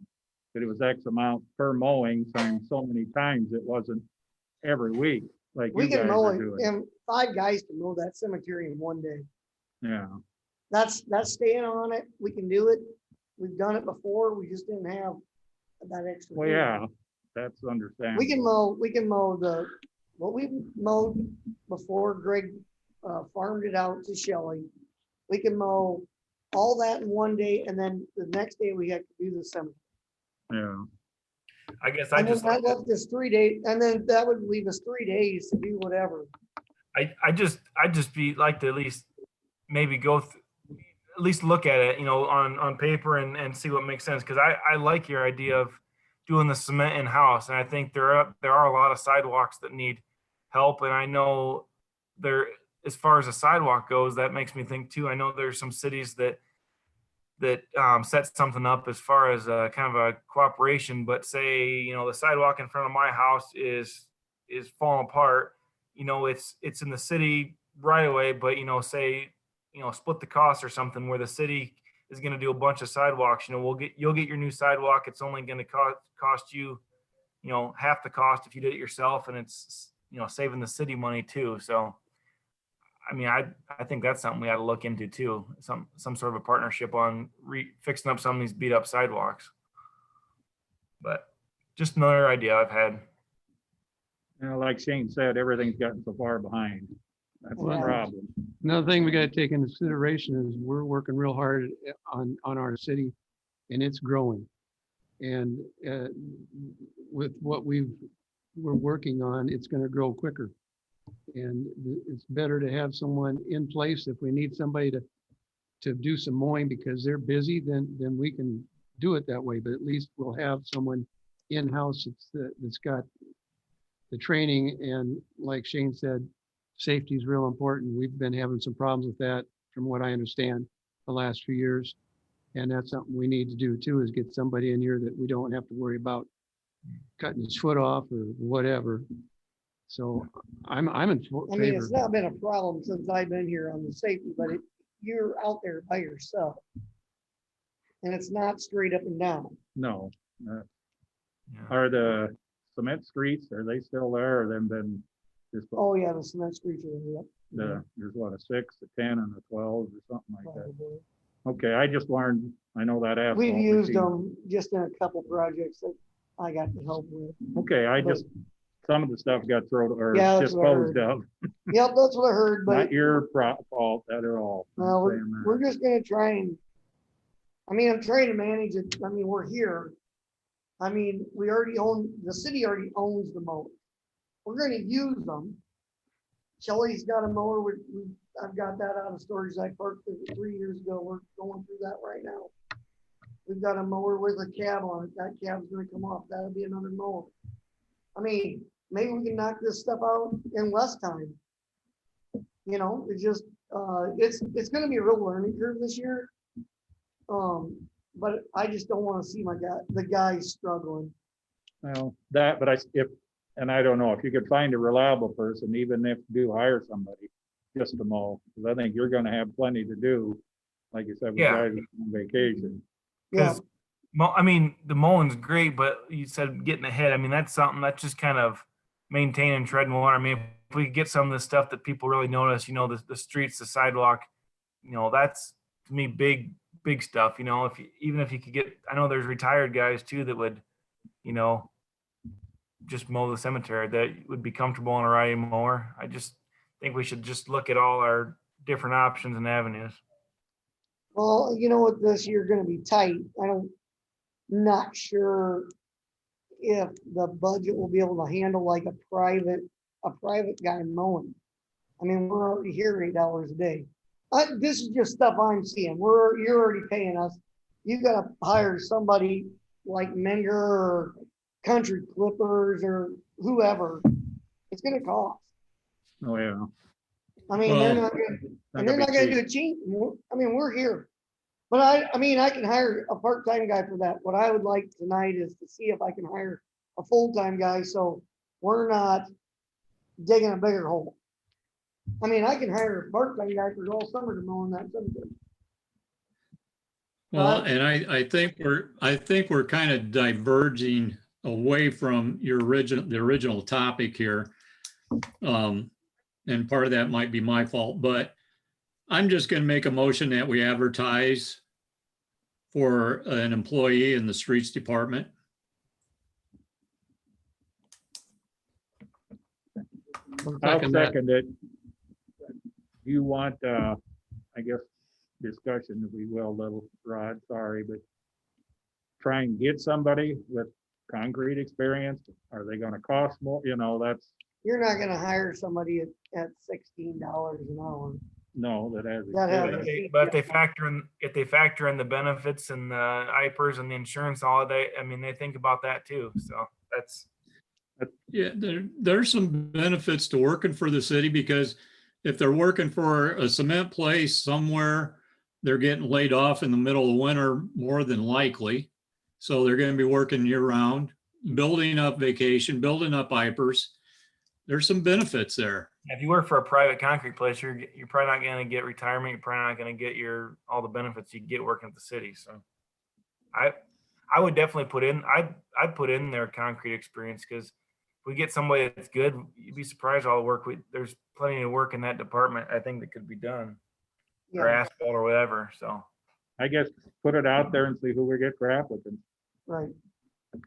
But it was X amount per mowing, so many times it wasn't every week like We you can guys mow are it, doing. and 5 guys can mow that cemetery in one day. Yeah. That's staying on it. We can do it. We've done it before. We just didn't have that extra. Well, yeah, that's understandable. We can mow what we mowed before Greg farmed it out to Shelley. We can mow all that in one day, and then the next day we have to do the cemetery. Yeah. I guess And then that left us 3 days, and then that would leave us 3 days to do whatever. I just like to at least maybe at least look at it, on paper and see what makes sense. Cause I like your idea of doing the cement in house. And I think there are a lot of sidewalks that need help. And I know as far as a sidewalk goes, that makes me think too. I know there's some cities that set something up as far as a kind of a cooperation, but say, the sidewalk in front of my house is falling apart. It's in the city right away, but say, split the cost or something where the city is going to do a bunch of sidewalks. You'll get your new sidewalk. It's only going to cost you, half the cost if you did it yourself, and it's saving the city money too. So, I mean, I think that's something we ought to look into too. Some sort of a partnership on fixing up some of these beat up sidewalks. But just another idea I've had. Like Shane said, everything's gotten so far behind. That's the Well, problem. Another thing we got to take into consideration is we're working real hard on our city, and it's growing. And with what we're working on, it's going to grow quicker. And it's better to have someone in place if we need somebody to do some mowing because they're busy, then we can do it that way. But at least we'll have someone in-house that's got the training. And like Shane said, safety is real important. We've been having some problems with that from what I understand the last few years. And that's something we need to do too, is get somebody in here that we don't have to worry about cutting his foot off or whatever. So I'm in favor. I mean, it's not been a problem since I've been here on the safety, but you're out there by yourself. And it's not straight up and down. No. Yeah. Are the cement streets, are they still there or them been just? Oh, yeah, the cement streets are, yep. There's what, a 6, a 10 and a 12 or something like that. Probably. Okay, I just learned, I know that asphalt. We've used machine. them just in a couple projects that I got to help with. Okay, But- some of the stuff got thrown or Yeah, that's what I disposed heard. of. Yep, that's what I heard, but Not your fault at all. I'm well, saying that. we're just gonna try and, I mean, I'm trying to manage it. I mean, we're here. I mean, we already own, the city already owns the mowers. We're gonna use them. Shelley's got a mower I've got that out of storage. I parked it 3 years ago. We're going through that right now. We've got a mower with a cab on it. That cab's gonna come off. That'll be another mower. I mean, maybe we can knock this stuff out in less time. You know, it's just, it's gonna be a real learning curve this year. But I just don't wanna see the guys struggling. Well, but and I don't know, if you could find a reliable person, even if you do hire somebody just to mow, because I think you're gonna have plenty to do, like you said, with Yeah. guys on vacation. Yeah, Because I mean, the mowing's great, but you said getting ahead. I mean, that's something that's just kind of maintaining treading water. I mean, if we could get some of the stuff that people really notice, you know, the streets, the sidewalk, you know, that's to me big stuff. You know, even if you could get, I know there's retired guys too that would, you know, just mow the cemetery that would be comfortable on a riding mower. I just think we should just look at all our different options and avenues. well, you know what, this year gonna be tight. Not sure if the budget will be able to handle like a private guy mowing. I mean, we're already here 8 hours a day. This is just stuff I'm seeing. You're already paying us. You gotta hire somebody like Menger or Country Clippers or whoever. It's gonna cost. Oh, yeah. I mean, they're Well, not gonna, Not and they're gonna not be gonna cheap. do it cheap. I mean, we're here. But I mean, I can hire a part-time guy for that. What I would like tonight is to see if I can hire a full-time guy, so we're not digging a bigger hole. I mean, I can hire a part-time guy for all summer to mow in that cemetery. well, and I think we're kind of diverging away from the original topic here. And part of that might be my fault, but I'm just gonna make a motion that we advertise for an employee in the streets department. I'll Second that. second it. You want, I guess, discussion, if we will, little Rod, sorry, but try and get somebody with concrete experience. Are they gonna cost more? You know, that's, You're not gonna hire somebody at $16 an hour. no, that has That has- experience. But if they factor in the benefits and the IPERS and the insurance holiday, I mean, they think about that too. So that's, Yeah, there's some benefits to working for the city, because if they're working for a cement place somewhere, they're getting laid off in the middle of winter more than likely. So they're going to be working year round, building up vacation, building up IPERS. There's some benefits there. if you work for a private concrete place, you're probably not going to get retirement. You're probably not going to get all the benefits you get working at the city. So I would definitely I'd put in their concrete experience, because if we get somebody that's good, you'd be surprised all the work there's plenty of work in that department, I think, that could be done, or Yeah, asphalt or whatever. So I guess put it out there and see who we get for applicants. right.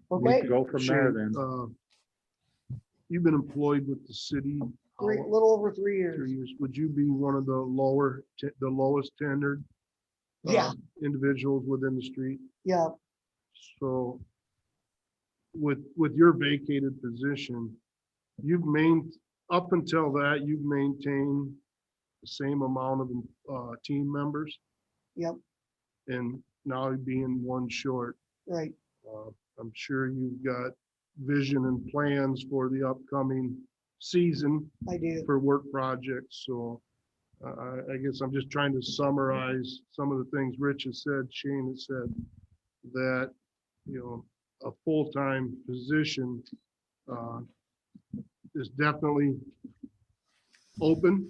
We Okay, can go from there Shane, then. You've been employed with the city a little over 3 3 years. years. Would you be one of the lowest tendered? Yeah. Individuals within the street? Yeah, So with your vacated position, up until that, you've maintained the same amount of team members, yep, and now you're being one short. right. I'm sure you've got vision and plans for the upcoming season I do. for work projects. So I guess I'm just trying to summarize some of the things Rich has said, Shane has said, that, you know, a full-time position is definitely open,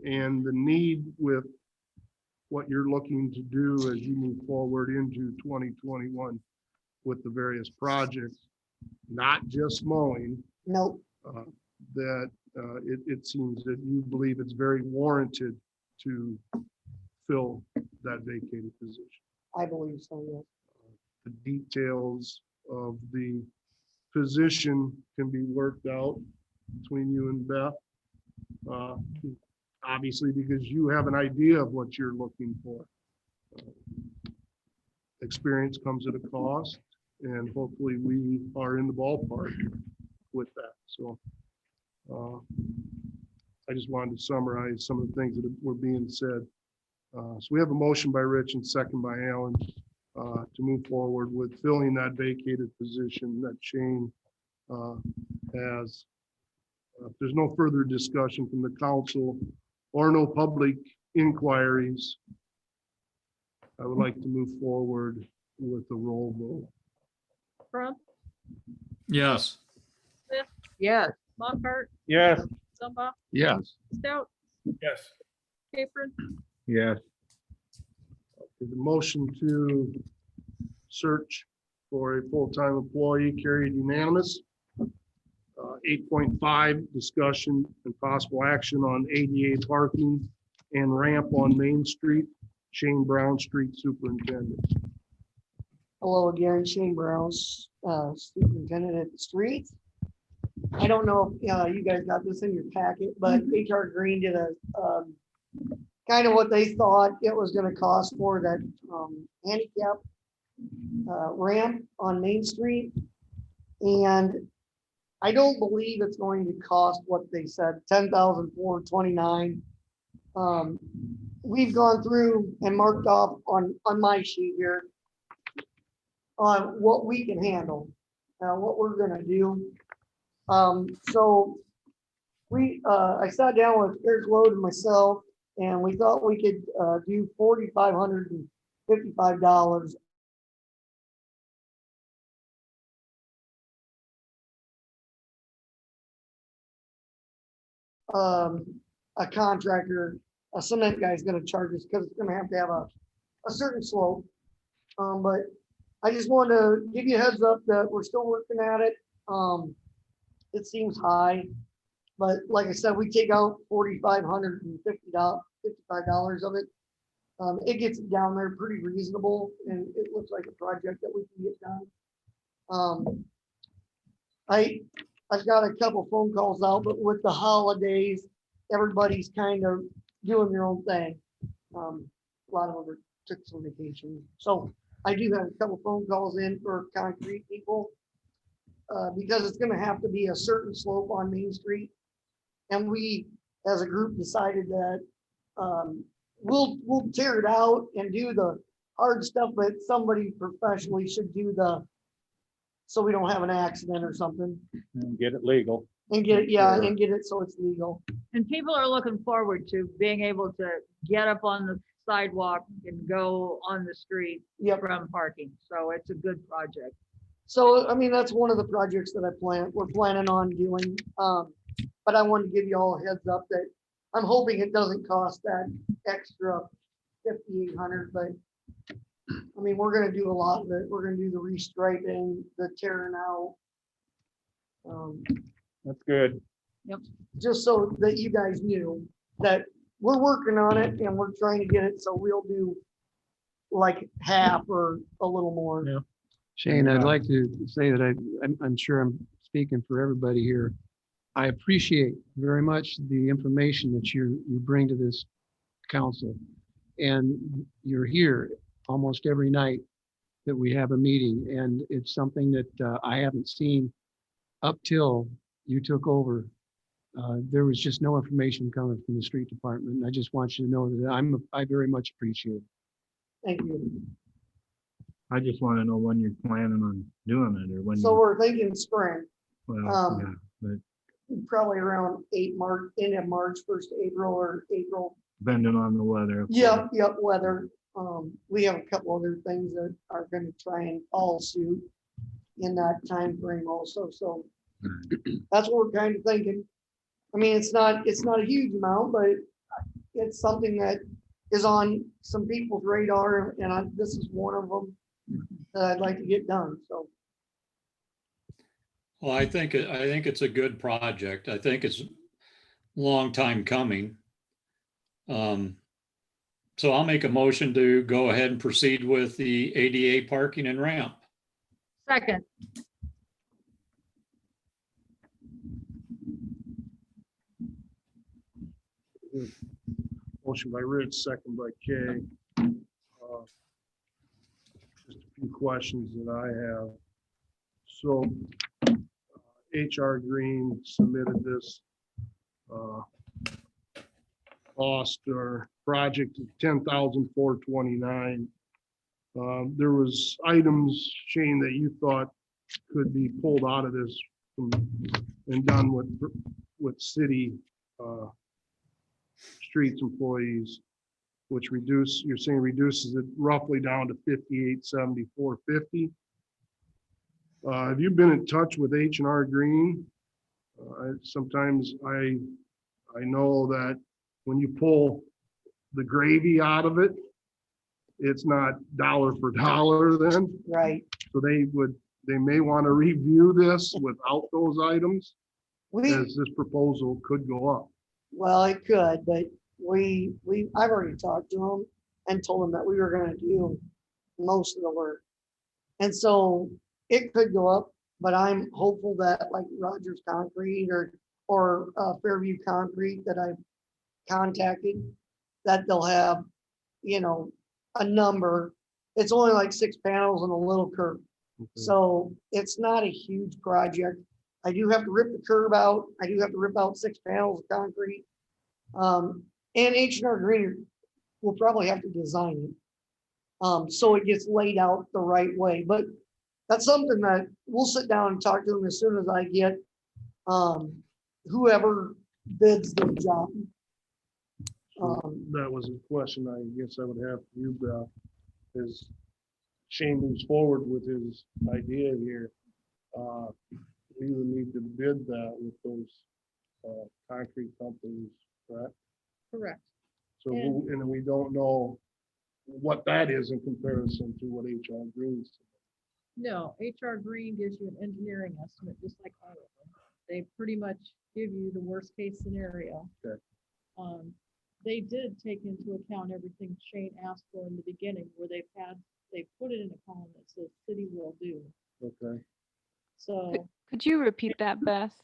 and the need with what you're looking to do as you move forward into 2021 with the various projects, not just mowing, Nope, that it seems that you believe it's very warranted to fill that vacated position. I believe so, yes. The details of the position can be worked out between you and Beth. Obviously, because you have an idea of what you're looking for. Experience comes at a cost, and hopefully we are in the ballpark with that. So I just wanted to summarize some of the things that were being said. So we have a motion by Rich and second by Alan to move forward with filling that vacated position that Shane has. If there's no further discussion from the council or no public inquiries, I would like to move forward with the roll vote. Crump, Yes. Yes. Lockhart, Yes. Zumba, Yes. Stout, Yes. Capron, Yes. The motion to search for a full-time employee carried unanimous. 8.5, discussion and possible action on ADA parking and ramp on Main Street. Shane Brown, Street Superintendent. Hello again, Shane Browns, Superintendent at the streets. I don't know if you guys got this in your packet, but HR Green did a kind of what they thought it was gonna cost for that handicap ramp on Main Street. And I don't believe it's going to cost what they said, $10,429. We've gone through and marked off on my sheet here on what we can handle, what we're gonna do. So I sat down with Eric Load and myself, and we thought we could do $4,555. A contractor, a cement guy is gonna charge us because it's gonna have to have a certain slope. But I just wanted to give you a heads up that we're still working at it. It seems high, but like I said, we take out $4,555 of it. It gets it down there pretty reasonable, and it looks like a project that we can get done. I've got a couple phone calls out, but with the holidays, everybody's kind of doing their own thing. A lot of them took some vacation. So I do have a couple phone calls in for concrete people because it's gonna have to be a certain slope on Main Street. And we, as a group, decided that we'll tear it out and do the hard stuff, but somebody professionally should do so we don't have an accident or something. Get it legal. And get it, yeah, and get it so it's legal. And people are looking forward to being able to get up on the sidewalk and go on the street Yep. from parking. So it's a good project. So, I mean, that's one of the projects that we're planning on doing. But I wanted to give you all a heads up that I'm hoping it doesn't cost that extra $5,800, but I mean, we're gonna do a lot of it. We're gonna do the restriping, the tearing out. That's good. Just so that you guys knew that we're working on it and we're trying to get it, so we'll do like half or a little more. Yeah. Shane, I'd like to say that I'm sure I'm speaking for everybody here. I appreciate very much the information that you bring to this council. And you're here almost every night that we have a meeting, and it's something that I haven't seen up till you took over. There was just no information coming from the street department. And I just want you to know that I very much appreciate it. Thank you. I just want to know when you're planning on doing it or when. So we're thinking spring, Well, yeah, but probably around end of March, 1st of April or April. depending on the weather. of Yep, course. weather. We have a couple other things that are gonna try and all suit in that time frame also, so that's what we're kind of thinking. I mean, it's not a huge amount, but it's something that is on some people's radar, and this is one of them that I'd like to get done, so. Well, I think it's a good project. I think it's a long time coming. So I'll make a motion to go ahead and proceed with the ADA parking and ramp. Second, Motion by Rich, second by Kay. Just a few questions that I have. So HR Green submitted this cost or project of $10,429. There was items, Shane, that you thought could be pulled out of this and done with city streets employees, which you're saying reduces it roughly down to 5874.50. Have you been in touch with H&R Green? Sometimes I know that when you pull the gravy out of it, it's not dollar for dollar then. Right. So they may want to review this without those items, as this proposal could go up. Well, it could, but I've already talked to them and told them that we were gonna do most of the work. And so it could go up, but I'm hopeful that like Rogers Concrete or Fairview Concrete that I've contacted, that they'll have, a number. It's only like 6 panels and a little curb. So it's not a huge project. I do have to rip the curb out. I do have to rip out 6 panels of concrete. And H&R Green will probably have to design it. So it gets laid out the right way. But that's something that we'll sit down and talk to them as soon as I get whoever bids the job. That was a question I guess I would have for you, Beth, is Shane moves forward with his idea here. We would need to bid that with those concrete companies, correct? Correct. So, and we don't know what that is in comparison to what HR Green's. No, HR Green gives you an engineering estimate, just like all of them. They pretty much give you the worst case scenario. Okay. They did take into account everything Shane asked for in the beginning, where they put it in a column that says city will do. Okay. So, Could you repeat that, Beth?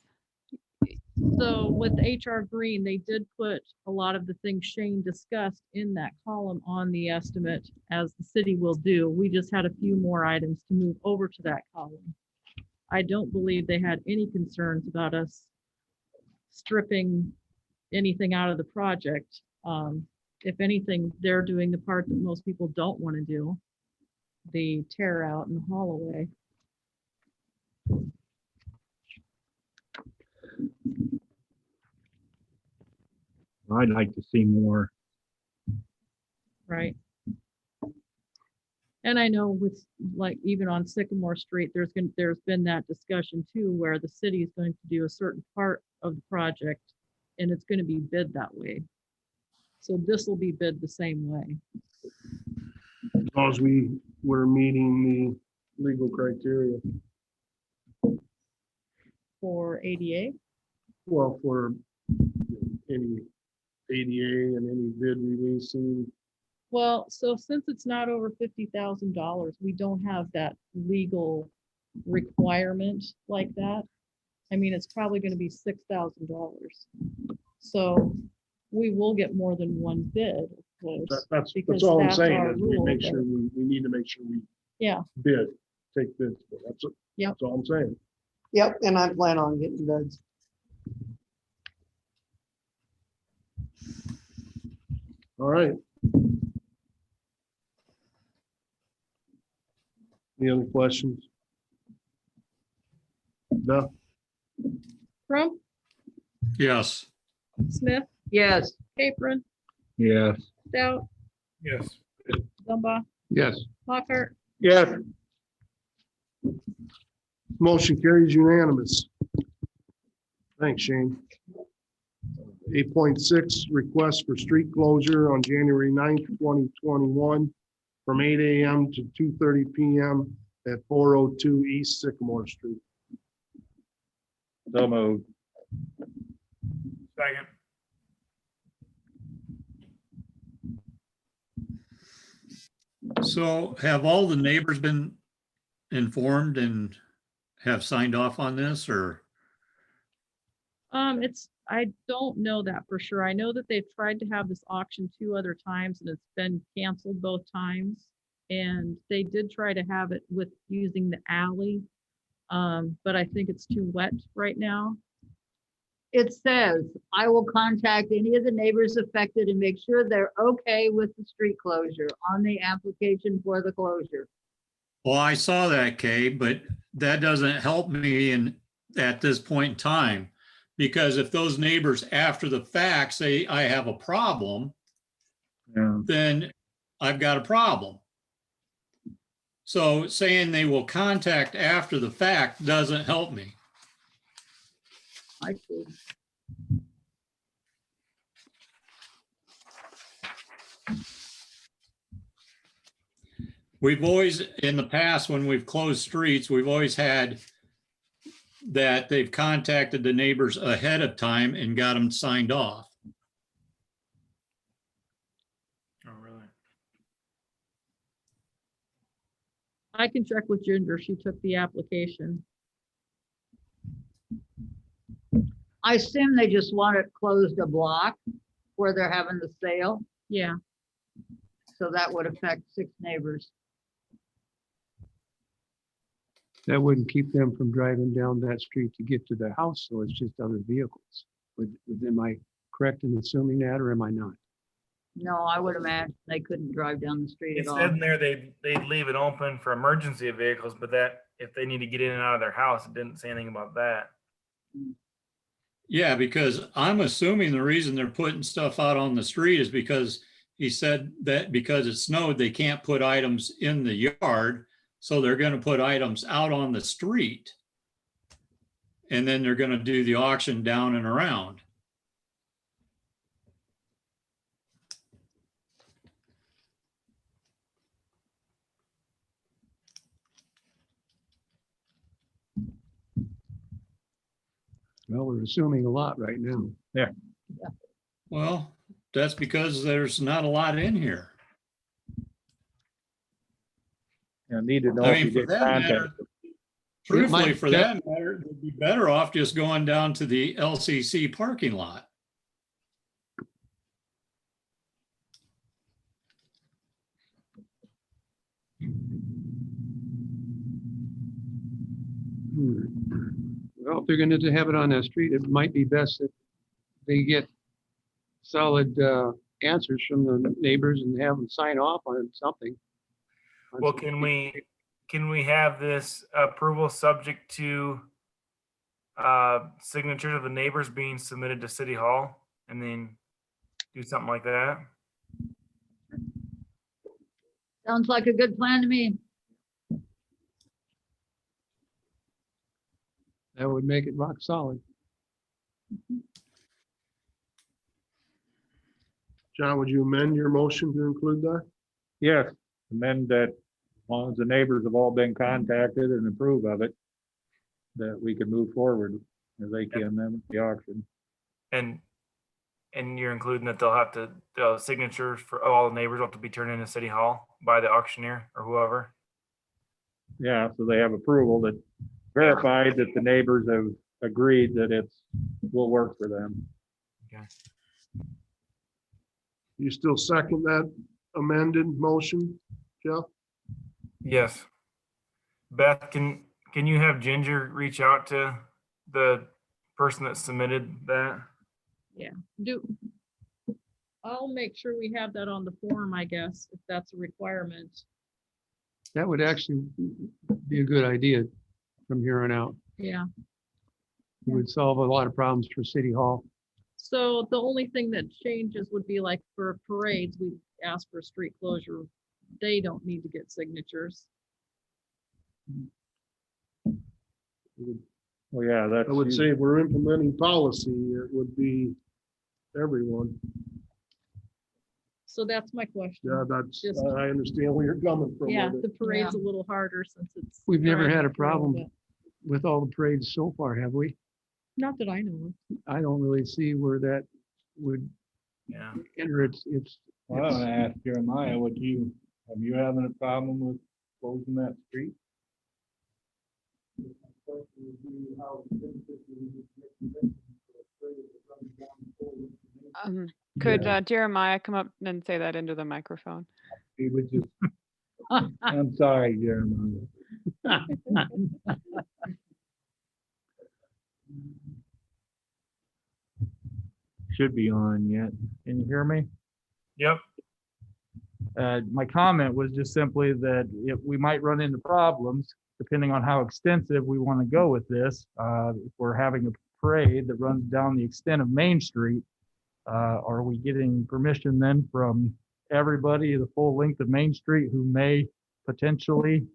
so with HR Green, they did put a lot of the things Shane discussed in that column on the estimate as the city will do. We just had a few more items to move over to that column. I don't believe they had any concerns about us stripping anything out of the project. If anything, they're doing the part that most people don't want to do, the tear out and the haul away. I'd like to see more. Right. And I know with like even on Sycamore Street, there's been that discussion too, where the city is going to do a certain part of the project and it's going to be bid that way. So this will be bid the same way. Because we were meeting the legal criteria. For ADA. Well, for any ADA and any bid releasing. Well, so since it's not over $50,000, we don't have that legal requirement like that. I mean, it's probably going to be $6,000. So we will get more than one bid, of course. That's because all I'm that's saying our is we rule, make but- sure we need to make sure we Yeah, bid, take bids. That's Yep. all I'm saying. Yep, and I plan on getting bids. All right. Any other questions? No? Crump, Yes. Smith, yes. Capron, Yes. Stout, Yes. Zumba, Yes. Mockart. Yes. Motion carries unanimous. Thanks, Shane. 8.6, request for street closure on January 9th, 2021 from 8 a.m. to 2:30 p.m. at 402 East Sycamore Street. So moved. Second. So have all the neighbors been informed and have signed off on this, or? I don't know that for sure. I know that they've tried to have this auction 2 other times and it's been canceled both times. And they did try to have it with using the alley. But I think it's too wet right now. It says, I will contact any of the neighbors affected and make sure they're okay with the street closure on the application for the closure. Well, I saw that, Kay, but that doesn't help me at this point in time. Because if those neighbors after the fact say I have a problem, Yeah. then I've got a problem. So saying they will contact after the fact doesn't help me. I see. We've always, in the past, when we've closed streets, we've always had that they've contacted the neighbors ahead of time and got them signed off. Oh, really? I can check with Ginger. She took the application. I assume they just want it closed a block where they're having the sale. Yeah, So that would affect 6 neighbors. That wouldn't keep them from driving down that street to get to the house, so it's just other vehicles. Am I correct in assuming that, or am I not? No, I would imagine they couldn't drive down the street It at all. said in there they'd leave it open for emergency vehicles, but that if they need to get in and out of their house, it didn't say anything about that. Yeah, because I'm assuming the reason they're putting stuff out on the street is because he said that because it snowed, they can't put items in the yard. So they're going to put items out on the street. And then they're going to do the auction down and around. Well, we're assuming a lot right now. Well, that's because there's not a lot in here. You need to know I if you mean, for get that matter, contacted. truthfully, for that matter, it'd be better off just going down to the LCC parking lot. Well, if they're going to have it on that street, it might be best if they get solid answers from the neighbors and have them sign off on something. Well, can we have this approval subject to signatures of the neighbors being submitted to City Hall and then do something like that? Sounds like a good plan to me. That would make it rock solid. John, would you amend your motion to include that? Yes, amend that, as long as the neighbors have all been contacted and approve of it, that we can move forward as they can then with the auction. And you're including that they'll have to, the signatures for all the neighbors will have to be turned into City Hall by the auctioneer or whoever. Yeah, so they have approval that verified that the neighbors have agreed that will work for them. You still second that amended motion, Jeff? Yes. Beth, can you have Ginger reach out to the person that submitted that? yeah. I'll make sure we have that on the form, I guess, if that's a requirement. That would actually be a good idea from here on out. Yeah. It would solve a lot of problems for City Hall. So the only thing that changes would be like for parades, we ask for street closure. They don't need to get signatures. Well, yeah, that's. I would say if we're implementing policy, it would be everyone. So that's my question. Yeah, that's, Just- I understand where you're coming from. Yeah, with the it. parade's a little harder since it's. We've never driving had a through, problem but with all the parades so far, have we? Not that I know of. I don't really see where that would Yeah. enter its. Well, I want to ask Jeremiah, have you having a problem with closing that street? Could Jeremiah come up and say that into the microphone? He would just, I'm sorry, Jeremiah. Should be on yet. Can you hear me? Yep. My comment was just simply that if we might run into problems, depending on how extensive we want to go with this. If we're having a parade that runs down the extent of Main Street, are we getting permission then from everybody, the full length of Main Street, who may potentially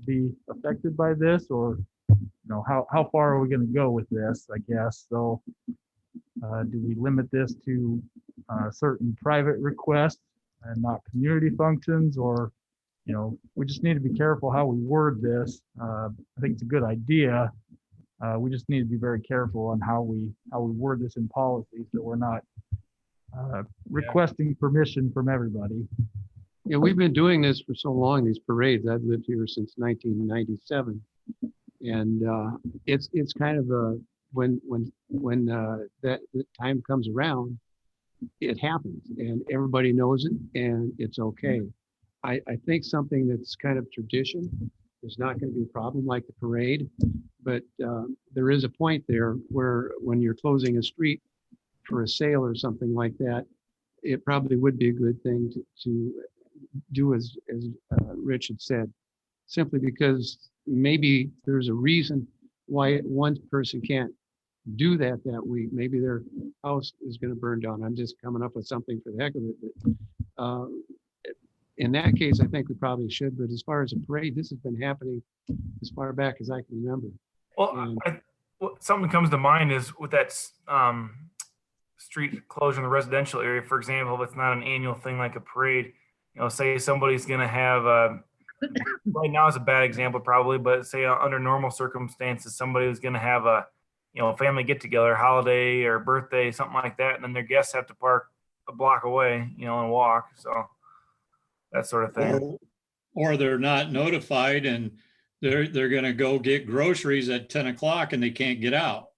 be affected by this? Or, how far are we going to go with this, I guess? So do we limit this to certain private requests and not community functions? Or, we just need to be careful how we word this. I think it's a good idea. We just need to be very careful on how we word this in policy, so we're not requesting permission from everybody. Yeah, we've been doing this for so long, these parades. I've lived here since 1997. And it's kind of a, when that time comes around, it happens and everybody knows it and it's okay. I think something that's kind of tradition is not going to be a problem like the parade, but there is a point there where when you're closing a street for a sale or something like that, it probably would be a good thing to do as Rich had said, simply because maybe there's a reason why one person can't do that week. Maybe their house is going to burn down. I'm just coming up with something for the heck of it. But, in that case, I think we probably should. But as far as a parade, this has been happening as far back as I can remember. Well, something comes to mind is with that street closure in the residential area, for example, if it's not an annual thing like a parade, say somebody's going to have right now is a bad example probably, but say under normal circumstances, somebody was going to have a family get together, holiday or birthday, something like that, and then their guests have to park a block away, and walk. So that sort of thing. Or they're not notified and they're going to go get groceries at 10 o'clock and they can't get out.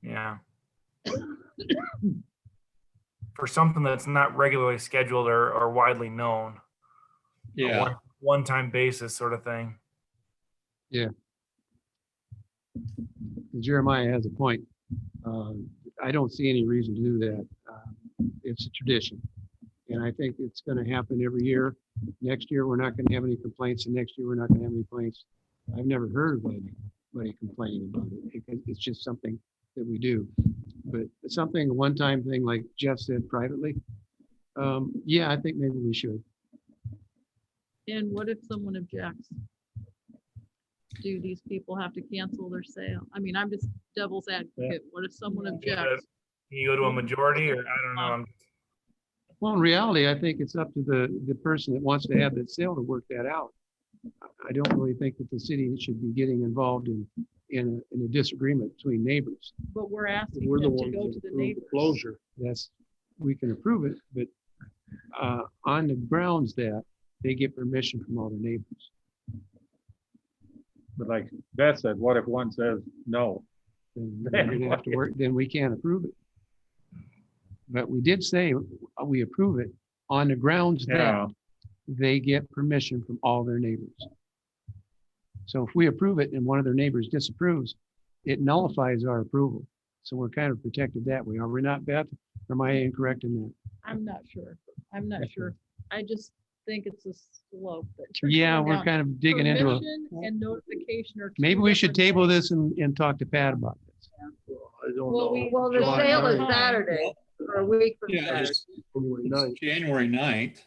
Yeah. For something that's not regularly scheduled or widely known. Yeah. One-time basis sort of thing. Yeah. Jeremiah has a point. I don't see any reason to do that. It's a tradition. And I think it's going to happen every year. Next year, we're not going to have any complaints. And next year, we're not going to have any complaints. I've never heard of anybody complaining about it because it's just something that we do. But something, a one-time thing, like Jeff said privately, yeah, I think maybe we should. And what if someone objects? Do these people have to cancel their sale? I mean, I'm just devil's advocate. What if someone objects? Can you go to a majority, or I don't know? Well, in reality, I think it's up to the person that wants to have that sale to work that out. I don't really think that the city should be getting involved in a disagreement between neighbors. But we're asking We're the them to ones go that to the approve the neighbors. closure. We can approve it, but on the grounds that they get permission from all the neighbors. But like Beth said, what if one says no? Then we're gonna have to work, then we can't approve it. But we did say we approve it on the grounds Yeah. that they get permission from all their neighbors. So if we approve it and one of their neighbors disapproves, it nullifies our approval. So we're kind of protected that way. Are we not, Beth? Or am I incorrect in that? I'm not sure. I'm not sure. I just think it's a slope that you're Yeah, going we're down. kind of digging into it. Permission and notification are. Maybe two we should different table things. this and talk to Pat about this. I don't Well, know. Well, the July sale is 9th. Saturday, or a week from Yeah, Saturday. it's January 9th. January 9th.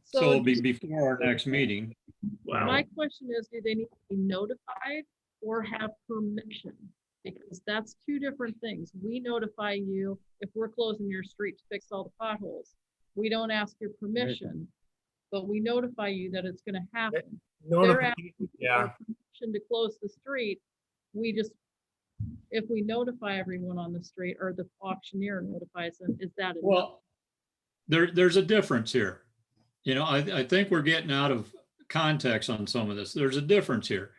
So it'll be before our next meeting. My question is, do they need to be notified or have permission? Because that's two different things. We notify you if we're closing your street to fix all the potholes. We don't ask your permission, but we notify you that it's gonna happen. They're asking Yeah. for permission to close the street. We just, if we notify everyone on the street or the auctioneer notifies them, is that enough? Well, there's a difference here. I think we're getting out of context on some of this. There's a difference here.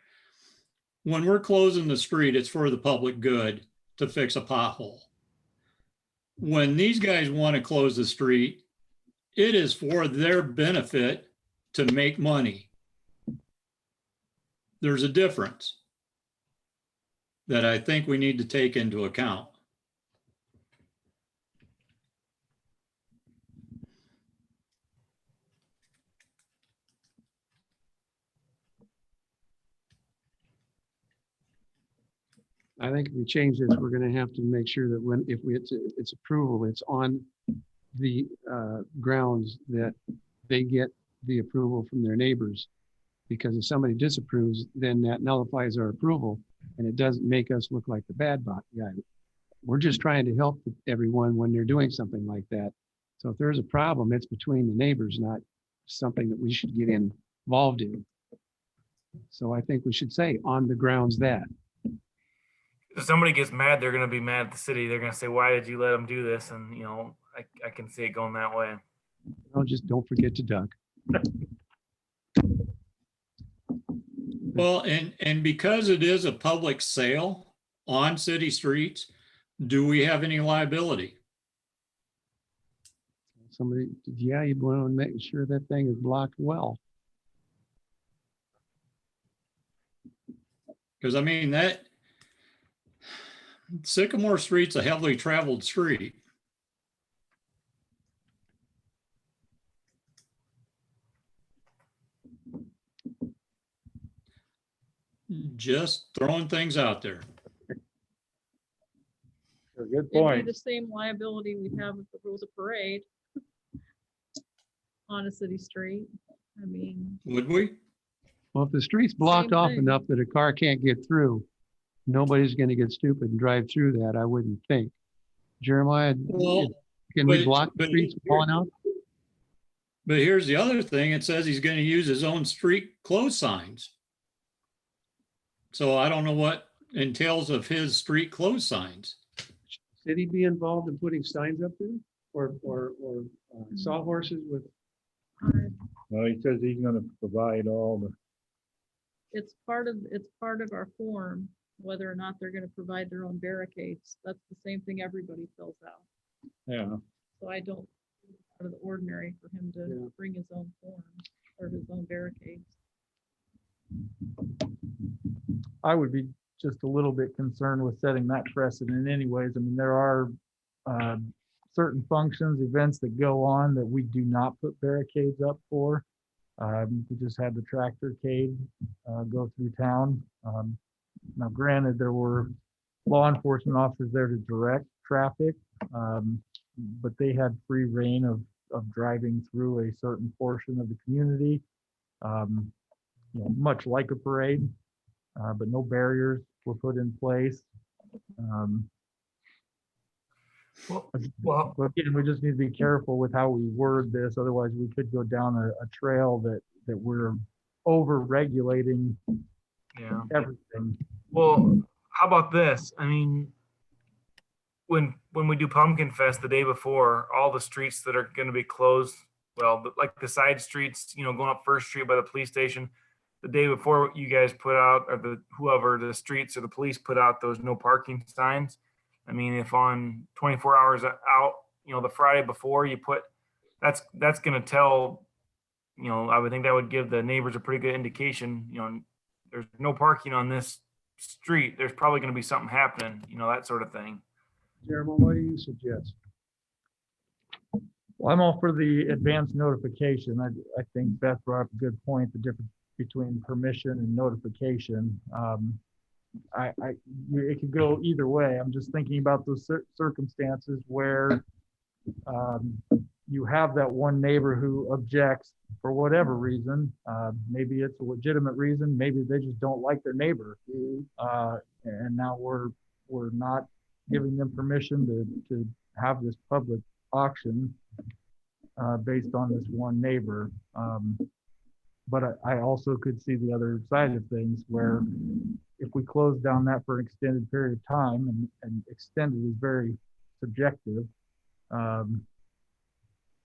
when we're closing the street, it's for the public good to fix a pothole. When these guys want to close the street, it is for their benefit to make money. There's a difference that I think we need to take into account. I think if we change this, we're gonna have to make sure that when, if we, it's approval, it's on the grounds that they get the approval from their neighbors. Because if somebody disapproves, then that nullifies our approval and it doesn't make us look like the bad guy. We're just trying to help everyone when they're doing something like that. So if there's a problem, it's between the neighbors, not something that we should get involved in. So I think we should say on the grounds that. If somebody gets mad, they're going to be mad at the city. They're going to say, why did you let them do this? And, you know, I can see it going that way. Oh, just don't forget to duck. Well, and because it is a public sale on city streets, do we have any liability? Somebody, yeah, you want to make sure that thing is blocked well. Because I mean, that Sycamore Street's a heavily traveled street. Just throwing things out there. Good It'd be point. the same liability we'd have if there was a parade on a city street. I mean, Would we? Well, if the street's blocked Same off thing. enough that a car can't get through, nobody's going to get stupid and drive through that, I wouldn't think. Jeremiah, Well, can we but- block the but streets here- long enough? But here's the other thing. It says he's going to use his own street close signs. So I don't know what entails of his street close signs. City be involved in putting signs up there or sawhorses with? Well, he says he's gonna provide all the, it's part of our form, whether or not they're gonna provide their own barricades. That's the same thing everybody fills out. yeah. So I don't, out of the ordinary for him Yeah. to bring his own form or his own barricades. I would be just a little bit concerned with setting that precedent anyways. I mean, there are certain functions, events that go on that we do not put barricades up for. We just had the tractorcade go through town. Now granted, there were law enforcement officers there to direct traffic, but they had free reign of driving through a certain portion of the community, you know, much like a parade. But no barriers were put in place. Well, But again, we just need to be careful with how we word this, otherwise we could go down a trail that we're over regulating yeah. everything. Well, how about this? I mean, when we do Pumpkin Fest the day before, all the streets that are going to be closed, well, like the side streets, you know, going up First Street by the police station, the day before you guys put out, or whoever, the streets or the police put out those no parking signs. I mean, if on 24 hours out, you know, the Friday before you put, that's going to tell, you know, I would think that would give the neighbors a pretty good indication, you know, there's no parking on this street. There's probably going to be something happening, you know, that sort of thing. Jeremiah, what do you suggest? Well, I'm all for the advance notification. I think Beth brought up a good point, the difference between permission and notification. It could go either way. I'm just thinking about those circumstances where you have that one neighbor who objects for whatever reason. Maybe it's a legitimate reason. Maybe they just don't like their neighbor. And now we're not giving them permission to have this public auction based on this one neighbor. But I also could see the other side of things where if we close down that for an extended period of time, and extended is very subjective, that,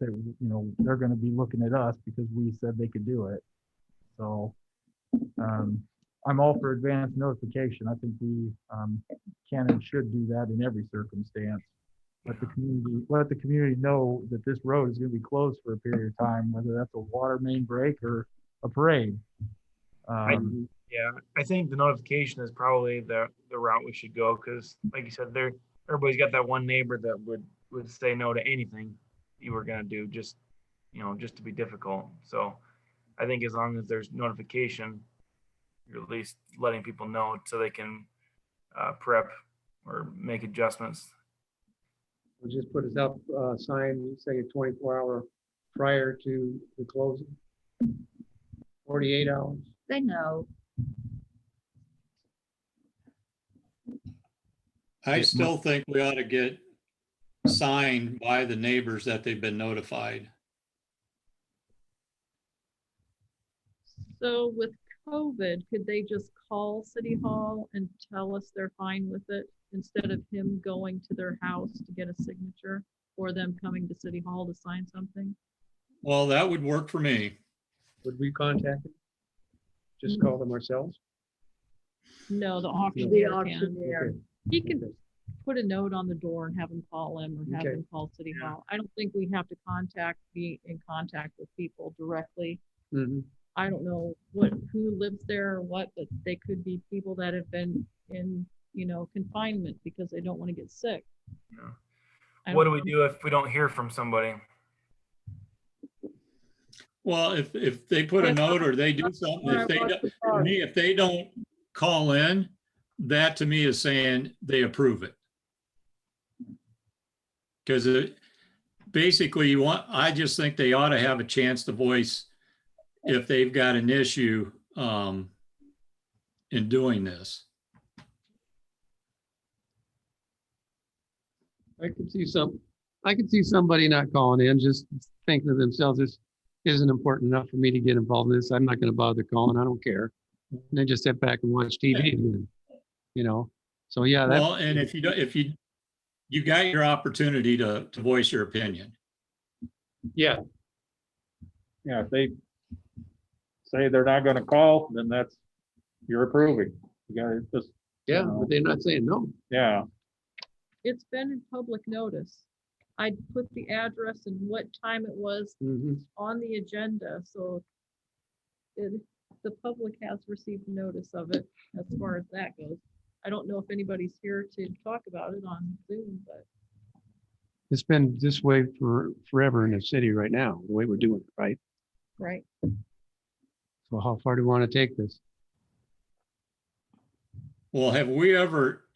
you know, they're going to be looking at us because we said they could do it. So I'm all for advance notification. I think we can and should do that in every circumstance. Let the community know that this road is going to be closed for a period of time, whether that's a water main break or a parade. Yeah, I think the notification is probably the route we should go, because like you said, everybody's got that one neighbor that would say no to anything you were gonna do, just just to be difficult. So I think as long as there's notification, you're at least letting people know so they can prep or make adjustments. We'll just put us up sign, say 24-hour prior to the closing. 48 hours. They know. I still think we ought to get signed by the neighbors that they've been notified. So with COVID, could they just call City Hall and tell us they're fine with it instead of him going to their house to get a signature or them coming to City Hall to sign something? Well, that would work for me. Would we contact them? Just call them ourselves? No, the The auctioneer can. auctioneer. He can put a note on the door and have them call him or have Okay. them call City Hall. I don't think we have to be in contact with people directly. Mhm. I don't know who lives there or what, but they could be people that have been in, confinement because they don't want to get sick. Yeah. I What do don't we know. do if we don't hear from somebody? Well, if they put a Yes, note or they do something, when I walk the for dog. me, if they don't call in, that to me is saying they approve it. Because basically I just think they ought to have a chance to voice if they've got an issue in doing this. I could see somebody not calling in, just thinking to themselves, this isn't important enough for me to get involved in this. I'm not going to bother calling. I don't care. And they just sit back and watch TV, So yeah, Well, and if you got your opportunity to voice your opinion. Yeah. Yeah, if they say they're not gonna call, then you're approving. You gotta just, yeah, but they're not saying no. yeah, It's been in public notice. I put the address and what time it was Mhm. on the agenda, so the public has received notice of it as far as that goes. I don't know if anybody's here to talk about it on Zoom, but It's been this way for forever in the city right now, the way we're doing it, right? right. So how far do we want to take this? Well, have we ever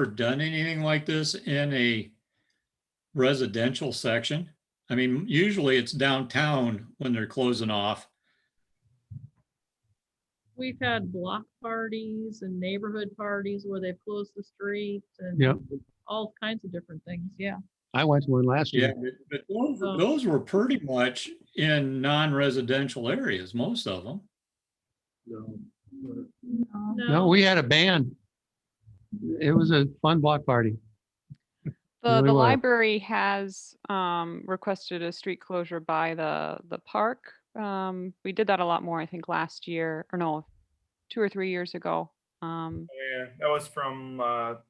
done anything like this in a residential section? I mean, usually it's downtown when they're closing off. We've had block parties and neighborhood parties where they've closed the streets and Yep. all kinds of different things, yeah. I went to one last Yeah, year. but those were pretty much in non-residential areas, most of them. No, we had a band. It was a fun block party. The Really was. library has requested a street closure by the park. We did that a lot more, I think, last year, or no, 2 or 3 years ago. Yeah, that was from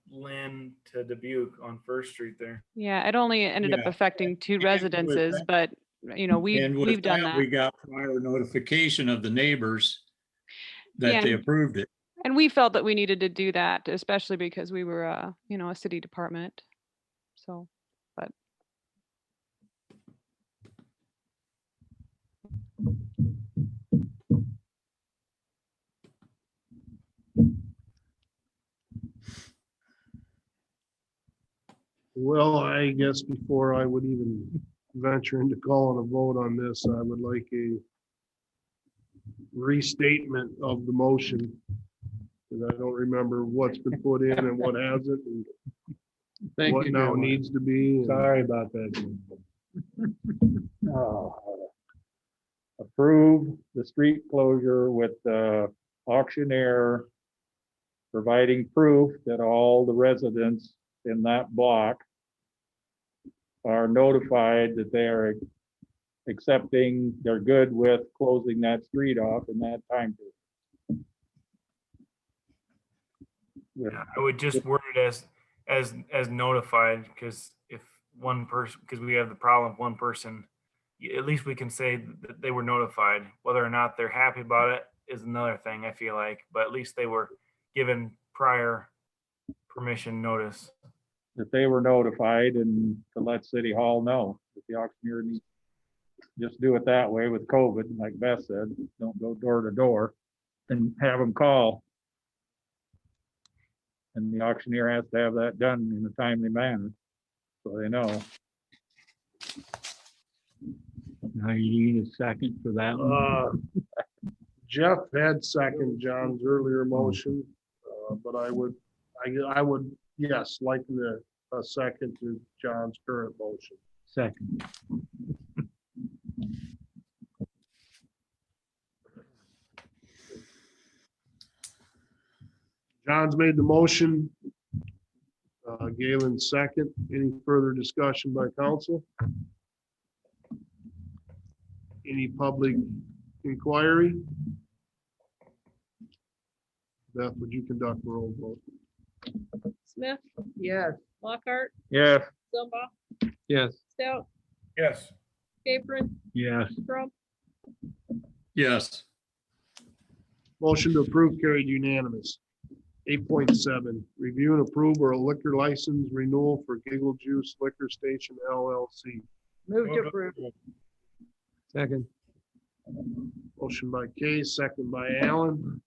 Lynn to Dubuque on First Street there. Yeah, it only ended up Yeah. affecting 2 with residences, that- but And with we've done We that. got prior notification of the neighbors that Yeah, they approved it. and we felt that we needed to do that, especially because we were a city department. So, but Well, I guess before I would even venture into calling a vote on this, I would like a restatement of the motion. Because I don't remember what's been put in and what hasn't, and Thank what you, now Jeremiah. needs to be. and- sorry about that. Oh. Approve the street closure with the auctioneer providing proof that all the residents in that block are notified that they are accepting, they're good with closing that street off in that time period. with, I would just word it as notified, because if one person, because we have the problem of one person, at least we can say that they were notified. Whether or not they're happy about it is another thing, I feel like, but at least they were given prior permission notice. that they were notified and to let City Hall know that the auctioneer needs, just do it that way with COVID, like Beth said, don't go door to door and have them call. And the auctioneer has to have that done in a timely manner, so they know. Now you need a second for that one. Jeff had second John's earlier motion, but I would, yes, like a second to John's current motion. Second. John's made the motion. Galen second. Any further discussion by council? Any public inquiry? Beth, would you conduct the roll vote? Smith, Yes. Lockhart, Yes. Zumba, Yes. Stout, Yes. Capron, Yes. Trump, Yes. Motion to approve carried unanimous. 8.7, review and approve a liquor license renewal for Giggle Juice Liquor Station LLC. Move to approve. Second. Motion by Kay, second by Allen.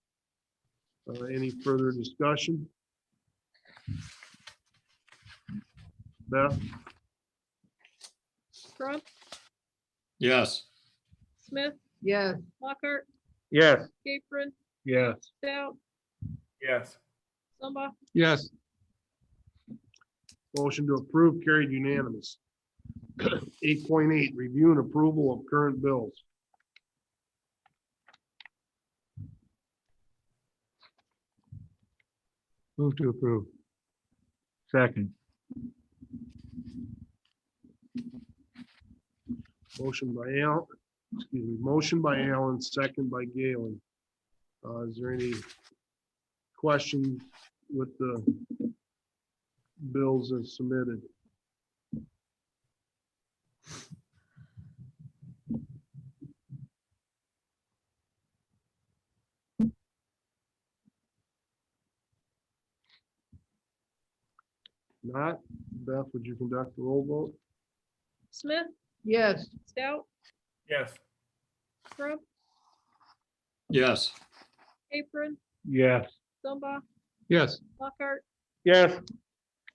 Any further discussion? Beth? Trump, Yes. Smith, Yes. Lockhart, Yes. Capron, Yes. Stout, Yes. Zumba, Yes. Motion to approve carried unanimous. 8.8, review and approval of current bills. Move to approve. Second. Motion by Al, motion by Allen, second by Galen. Is there any questions with the bills as submitted? Not, Beth, would you conduct the roll vote? Smith, Yes. Stout, Yes. Trump, Yes. Capron, Yes. Zumba, Yes. Lockhart, Yes.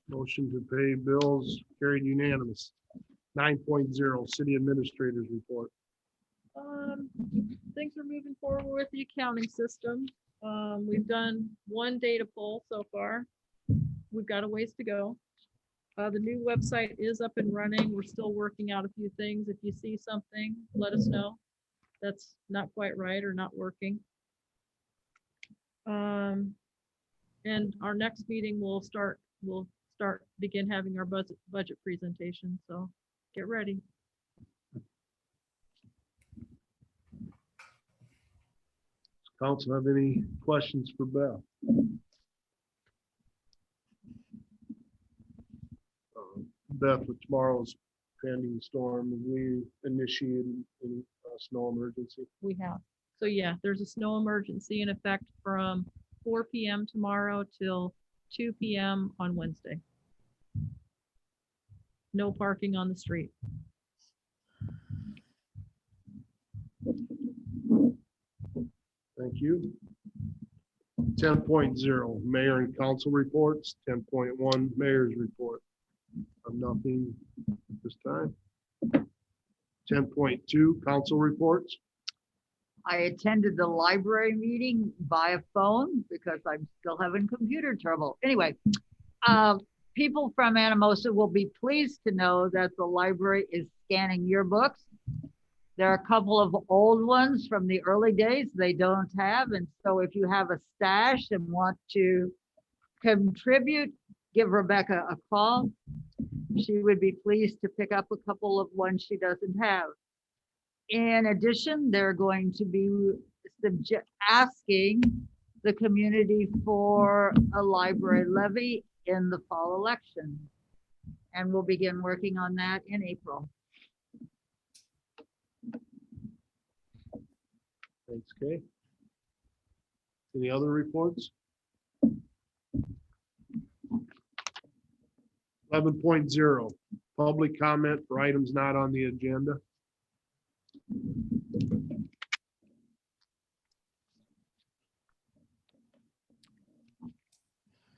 Motion to pay bills carried unanimous. 9.0, city administrators report. Things are moving forward with the accounting system. We've done one data poll so far. We've got a ways to go. The new website is up and running. We're still working out a few things. If you see something, let us know. That's not quite right or not working. And our next meeting we'll begin having our budget presentation. So get ready. Council have any questions for Beth? Beth, with tomorrow's pending storm, have we initiated any snow emergency? We have. So yeah, there's a snow emergency in effect from 4 p.m. tomorrow till 2 p.m. on Wednesday. No parking on the street. Thank you. 10.0, mayor and council reports. 10.1, mayor's report. Nothing at this time. 10.2, council reports. I attended the library meeting via phone because I'm still having computer trouble. Anyway, people from Anamosa will be pleased to know that the library is scanning yearbooks. There are a couple of old ones from the early days they don't have. And so if you have a stash and want to contribute, give Rebecca a call. She would be pleased to pick up a couple of ones she doesn't have. In addition, they're going to be asking the community for a library levy in the fall election. And we'll begin working on that in April. Thanks, Kay. Any other reports? 11.0, public comment for items not on the agenda.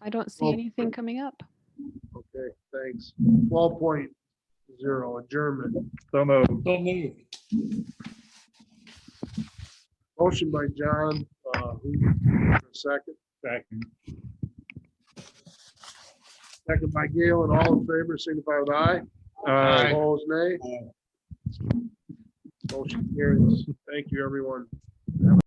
I don't see Well- anything coming up. Okay, thanks. 12.0, adjournment. So moved. So moved. Motion by John, second. Second. Second by Gail, and all in favor, signify with aye. Opposed, nay. Motion carries. Thank you, everyone.